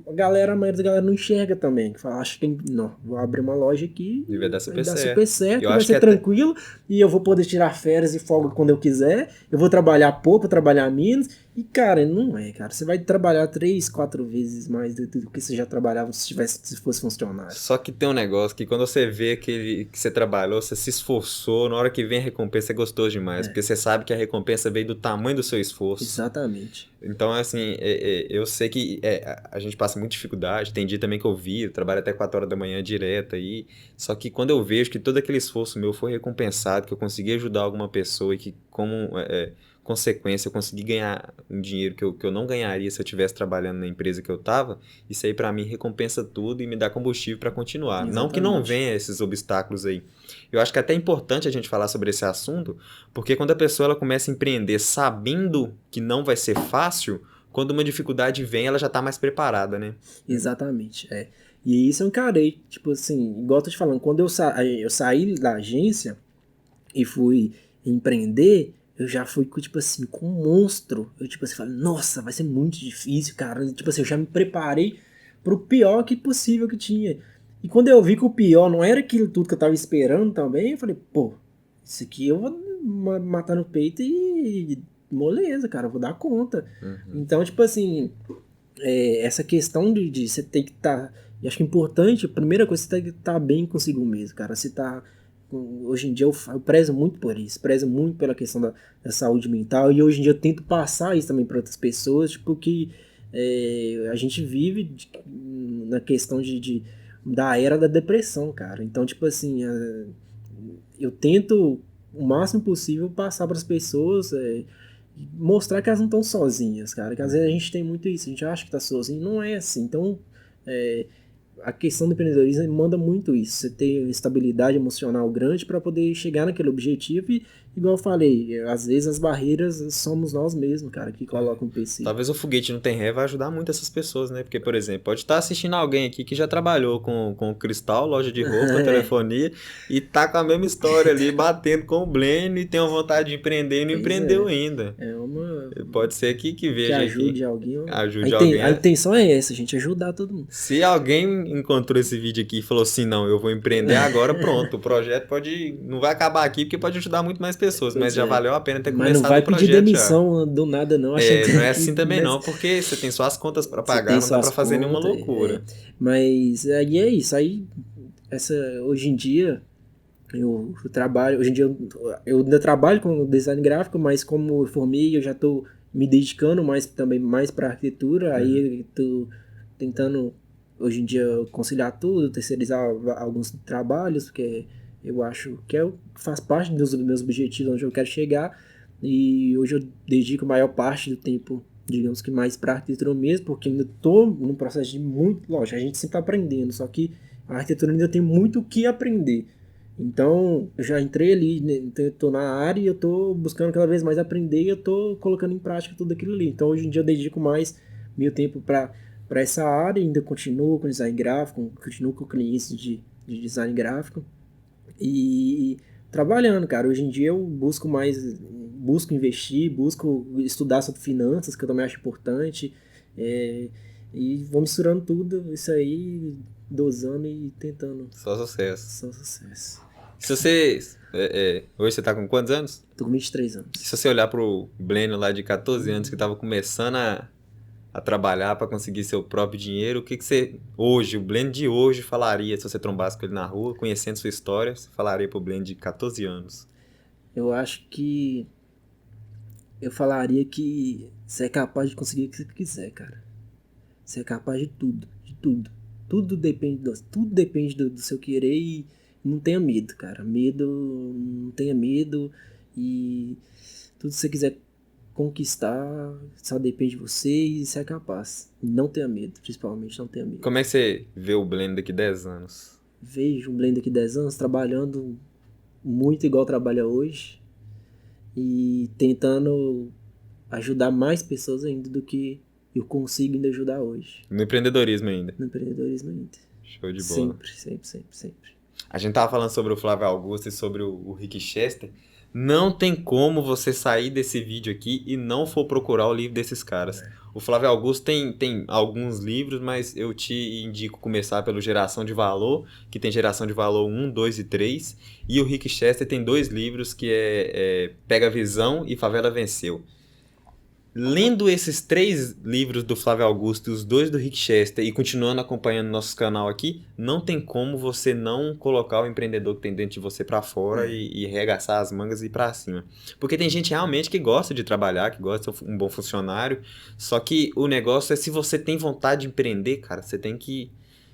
maioria da galera não enxerga também, que fala, acho que não, vou abrir uma loja aqui e vai dar super certo, vai ser tranquilo, e eu vou poder tirar férias e folga quando eu quiser, eu vou trabalhar pouco, vou trabalhar menos, e cara, não é, cara, você vai trabalhar 3, 4 vezes mais do que você já trabalhava se fosse funcionário. Só que tem um negócio que quando você vê que você trabalhou, você se esforçou, na hora que vem a recompensa é gostoso demais, porque você sabe que a recompensa veio do tamanho do seu esforço. Exatamente. Então, assim, eu sei que a gente passa muita dificuldade, tem dia também que eu trabalho até 4 horas da manhã direto aí, só que quando eu vejo que todo aquele esforço meu foi recompensado, que eu consegui ajudar alguma pessoa e que como consequência eu consegui ganhar um dinheiro que eu não ganharia se eu estivesse trabalhando na empresa que eu estava, isso aí pra mim recompensa tudo e me dá combustível para continuar. Exatamente. Não que não venha esses obstáculos aí. Eu acho que é até importante a gente falar sobre esse assunto, porque quando a pessoa ela começa a empreender sabendo que não vai ser fácil, quando uma dificuldade vem, ela já está mais preparada, né? Exatamente, E isso eu encarei, tipo assim, igual eu tô te falando, quando eu saí da agência e fui empreender, eu já fui, tipo assim, com um monstro. Eu, tipo assim, falei, nossa, vai ser muito difícil, cara. Tipo assim, eu já me preparei pro pior que possível que tinha. E quando eu vi que o pior não era aquilo tudo que eu tava esperando também, eu falei, pô, isso aqui eu vou matar no peito e moleza, cara, eu vou dar conta. Então, tipo assim, essa questão de você ter que estar... Eu acho que é importante, a primeira coisa, você tem que estar bem consigo mesmo, cara. Você tá... Hoje em dia eu prezo muito por isso, prezo muito pela questão da saúde mental, e hoje em dia eu tento passar isso também para outras pessoas, tipo que a gente vive na questão da era da depressão, cara. Então, tipo assim, eu tento o máximo possível passar para as pessoas, mostrar que elas não estão sozinhas, cara, que às vezes a gente tem muito isso, a gente acha que tá sozinho, não é assim. Então, a questão do empreendedorismo manda muito isso. Você ter estabilidade emocional grande para poder chegar naquele objetivo e, igual eu falei, às vezes as barreiras somos nós mesmos, cara, que colocam o PC. Talvez o Foguete Não Tem Ré vai ajudar muito essas pessoas, né? Porque, por exemplo, pode estar assistindo alguém aqui que já trabalhou com cristal, loja de roupa, telefonia, e tá com a mesma história ali, batendo com o Blênio e tem uma vontade de empreender e não empreendeu ainda. forma Pode ser que veja que ajude aqui. alguém. Ajude alguém. A intenção é essa, gente, ajudar todo mundo. Se alguém encontrou esse vídeo aqui e falou assim, não, eu vou empreender agora, pronto. O projeto não vai acabar aqui porque pode ajudar muito mais pessoas, mas já valeu a pena ter Mas não começado vai o projeto pedir demissão do nada, não. Achando não é que assim também não, porque você tem suas contas para pagar, não dá suas para fazer nenhuma contas, loucura. Mas aí é isso. Aí, hoje em dia, eu trabalho. Hoje em dia, eu ainda trabalho com design gráfico, mas como eu formei, eu já estou me dedicando mais para arquitetura. Aí, estou tentando, hoje em dia, conciliar tudo, terceirizar alguns trabalhos, porque eu acho que faz parte dos meus objetivos, onde eu quero chegar. E hoje eu dedico a maior parte do tempo, digamos que mais para arquitetura mesmo, porque ainda estou num processo de muito. Lógico, a gente sempre está aprendendo, só que a arquitetura ainda tem muito o que aprender. Então, eu já entrei ali, estou na área e eu estou buscando cada vez mais aprender e eu estou colocando em prática tudo aquilo ali. Então, hoje em dia eu dedico mais meu tempo para essa área, ainda continuo com design gráfico, continuo com clientes de design gráfico e trabalhando, cara. Hoje em dia eu busco investir, busco estudar sobre finanças, que eu também acho importante, e vou misturando tudo isso aí, dosando e tentando. Só sucesso. Só sucesso. Se você... hoje você tá com quantos anos? Tô com 23 anos. Se você olhar pro Blênio lá de 14 anos, que tava começando a trabalhar para conseguir seu próprio dinheiro, o que você, hoje, o Blênio de hoje falaria, se você trombasse com ele na rua, conhecendo sua história, você falaria pro Blênio de 14 anos? Eu acho que eu falaria que você é capaz de conseguir o que você quiser, cara. Você é capaz de tudo, de tudo. Tudo depende do seu querer e não tenha medo, cara. Não tenha medo e tudo que você quiser conquistar só depende de você e você é capaz. Não tenha medo, principalmente não tenha medo. Como é que você vê o Blênio daqui 10 anos? Vejo o Blênio daqui 10 anos trabalhando muito igual trabalha hoje e tentando ajudar mais pessoas ainda do que eu consigo ainda ajudar hoje. No empreendedorismo ainda? No empreendedorismo ainda. Show de bola. Sempre. A gente tava falando sobre o Flávio Augusto e sobre o Rick Chester. Não tem como você sair desse vídeo aqui e não for procurar o livro desses caras. O Flávio Augusto tem alguns livros, mas eu te indico começar pelo Geração de Valor, que tem Geração de Valor 1, 2 e 3. E o Rick Chester tem 2 livros, que é Pega a Visão e Favela Venceu. Lendo esses 3 livros do Flávio Augusto e os 2 do Rick Chester e continuando acompanhando nosso canal aqui, não tem como você não colocar o empreendedor que tem dentro de você pra fora e arregaçar as mangas e ir pra cima. Porque tem gente realmente que gosta de trabalhar, que gosta de ser um bom funcionário, só que o negócio é, se você tem vontade de empreender, cara, você tem que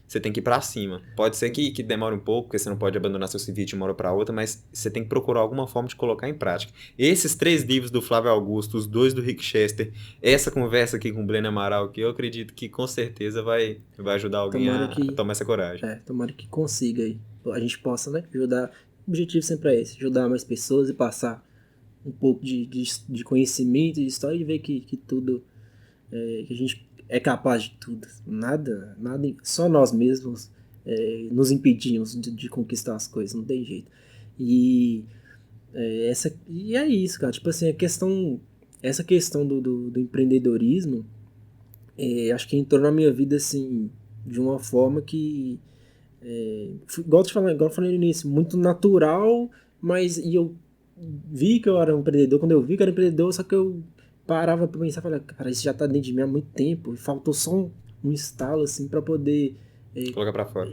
ir pra cima. Pode ser que demore um pouco, porque você não pode abandonar seu serviço de uma hora pra outra, mas você tem que procurar alguma forma de colocar em prática. Esses 3 livros do Flávio Augusto, os 2 do Rick Chester, essa conversa aqui com o Blênio Amaral, que eu acredito que com certeza vai ajudar alguém a tomar essa coragem. Tomara que consiga aí. A gente possa, né, ajudar. O objetivo sempre é esse, ajudar mais pessoas e passar um pouco de conhecimento, de história e ver que tudo, que a gente é capaz de tudo. Nada, só nós mesmos nos impedimos de conquistar as coisas, não tem jeito. E é isso, cara. Tipo assim, essa questão do empreendedorismo, acho que entrou na minha vida assim, de uma forma que, igual eu falei no início, muito natural, mas eu vi que eu era um empreendedor. Quando eu vi que eu era empreendedor, só que eu parava pra pensar, falava, cara, isso já tá dentro de mim há muito tempo, e faltou só um estalo, assim, pra poder... colocar pra fora.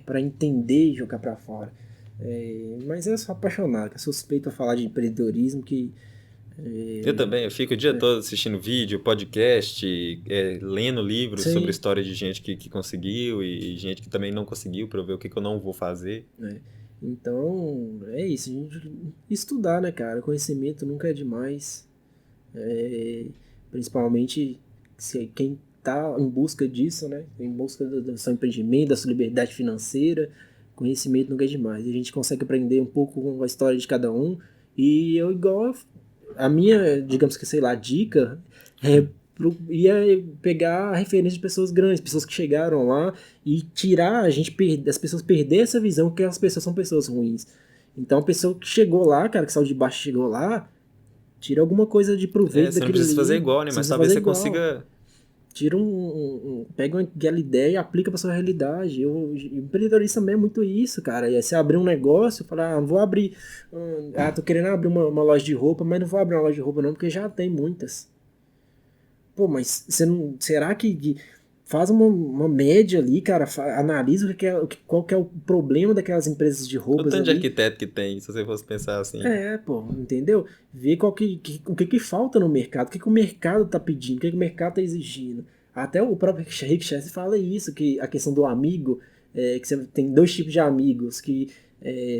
Pra entender e jogar pra fora. Mas eu sou apaixonado, eu sou suspeito a falar de empreendedorismo, que... Eu também, eu fico o dia todo assistindo vídeo, podcast, lendo livros sobre a história de gente que conseguiu e gente que também não conseguiu, pra eu ver o que eu não vou fazer. Então, é isso, a gente estudar, né, cara? Conhecimento nunca é demais. Principalmente quem está em busca disso, né? Em busca do seu empreendimento, da sua liberdade financeira, conhecimento nunca é demais. A gente consegue aprender um pouco com a história de cada um. E eu, igual a minha, digamos que, sei lá, dica ia pegar a referência de pessoas grandes, pessoas que chegaram lá e tirar as pessoas perder essa visão que as pessoas são pessoas ruins. Então a pessoa que chegou lá, cara, que saiu de baixo e chegou lá, Tira alguma coisa de proveito Você não precisa fazer igual, né? Mas talvez você consiga... Tira pega aquela ideia e aplica pra sua realidade. O empreendedorismo também é muito isso, cara. E aí você abrir um negócio, falar, vou abrir... tô querendo abrir uma loja de roupa, mas não vou abrir uma loja de roupa não, porque já tem muitas. Pô, mas você não, será que faz uma média ali, cara, analisa qual que é o problema daquelas empresas de roupas O tanto de ali. arquiteto que tem, se você fosse pensar assim. Pô, entendeu? Ver o que falta no mercado, o que o mercado tá pedindo, o que o mercado tá exigindo. Até o próprio Rick Chess fala isso, que a questão do amigo, que você tem dois tipos de amigos, que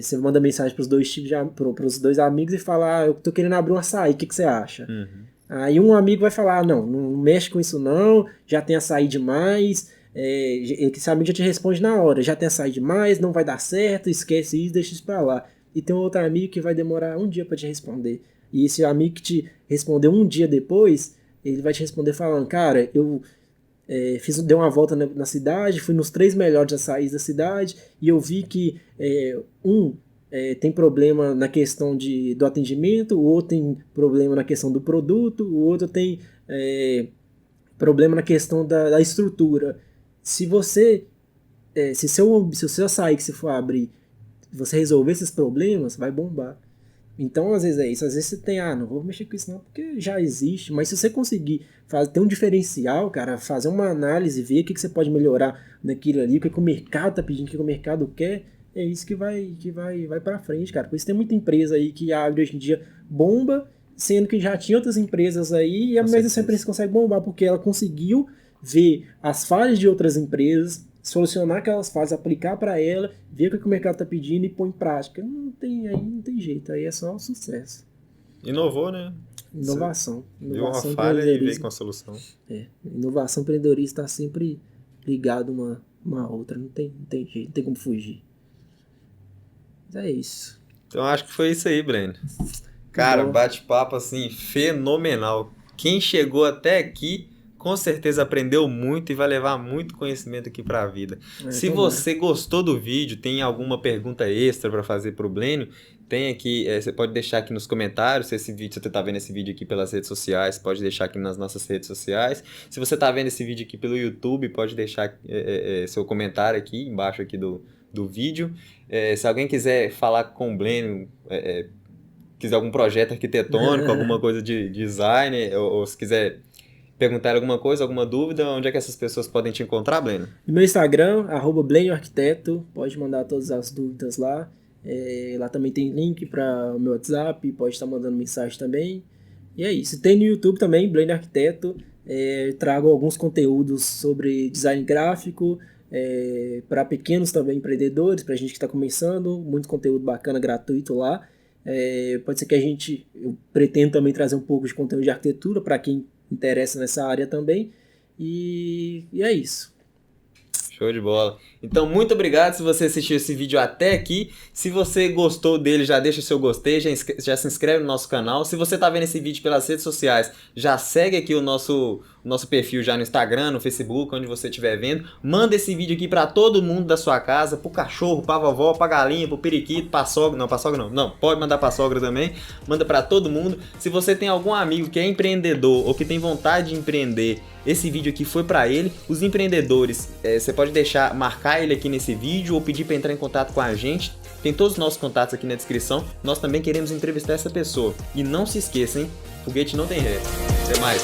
você manda mensagem pros dois tipos pros dois amigos e fala, eu tô querendo abrir um açaí, o que você acha? Uhum. Aí um amigo vai falar, não mexe com isso não, já tem açaí demais, esse amigo já te responde na hora, já tem açaí demais, não vai dar certo, esquece isso, deixa isso pra lá. E tem um outro amigo que vai demorar um dia pra te responder. E esse amigo que te respondeu um dia depois, ele vai te responder falando, cara, eu dei uma volta na cidade, fui nos 3 melhores açaís da cidade, e eu vi que tem problema na questão do atendimento, o outro tem problema na questão do produto, o outro tem problema na questão da estrutura. Se você, se o seu açaí que você for abrir, você resolver esses problemas, vai bombar. Então, às vezes é isso. Às vezes você tem, não vou mexer com isso não, porque já existe. Mas se você conseguir ter um diferencial, cara, fazer uma análise, ver o que você pode melhorar naquilo ali, o que o mercado tá pedindo, o que o mercado quer, é isso que vai pra frente, cara. Por isso tem muita empresa aí que abre hoje em dia bomba, sendo que já tinha outras empresas aí, e mesmo essa empresa consegue bombar, porque ela conseguiu ver as falhas de outras empresas, solucionar aquelas falhas, aplicar para ela, ver o que o mercado tá pedindo e pôr em prática. Aí não tem jeito, aí é só sucesso. Inovou, né? Inovação. Viu uma falha e veio com a solução. Inovação, empreendedorismo está sempre ligado uma a outra, não tem jeito, não tem como fugir. Mas é isso. Então acho que foi isso aí, Breno. Cara, bate-papo assim, fenomenal. Quem chegou até aqui, com certeza aprendeu muito e vai levar muito conhecimento aqui para a vida. Se você gostou do vídeo, tem alguma pergunta extra para fazer para o Blênio, tem aqui, você pode deixar aqui nos comentários. Se você está vendo esse vídeo aqui pelas redes sociais, pode deixar aqui nas nossas redes sociais. Se você está vendo esse vídeo aqui pelo YouTube, pode deixar seu comentário aqui embaixo aqui do vídeo. Se alguém quiser falar com o Blênio, quiser algum projeto arquitetônico, alguma coisa de design, ou se quiser perguntar alguma coisa, alguma dúvida, onde é que essas pessoas podem te encontrar, Blênio? No meu Instagram, @BlênioArquiteto, pode mandar todas as dúvidas lá. Lá também tem link para o meu WhatsApp, pode estar mandando mensagem também. E é isso. Tem no YouTube também, Blênio Arquiteto. Trago alguns conteúdos sobre design gráfico, para pequenos também empreendedores, para gente que está começando. Muito conteúdo bacana, gratuito lá. Pode ser que eu pretendo também trazer um pouco de conteúdo de arquitetura para quem interessa nessa área também. E é isso. Show de bola. Então, muito obrigado se você assistiu esse vídeo até aqui. Se você gostou dele, já deixa o seu gostei, já se inscreve no nosso canal. Se você está vendo esse vídeo pelas redes sociais, já segue aqui o nosso perfil já no Instagram, no Facebook, onde você estiver vendo. Manda esse vídeo aqui para todo mundo da sua casa, pro cachorro, pra vovó, pra galinha, pro periquito, pra sogra. Não, pra sogra não, pode mandar pra sogra também. Manda para todo mundo. Se você tem algum amigo que é empreendedor ou que tem vontade de empreender, esse vídeo aqui foi para ele. Os empreendedores, você pode marcar ele aqui nesse vídeo ou pedir para entrar em contato com a gente. Tem todos os nossos contatos aqui na descrição. Nós também queremos entrevistar essa pessoa. E não se esqueça, hein? Foguete não tem ré. Até mais.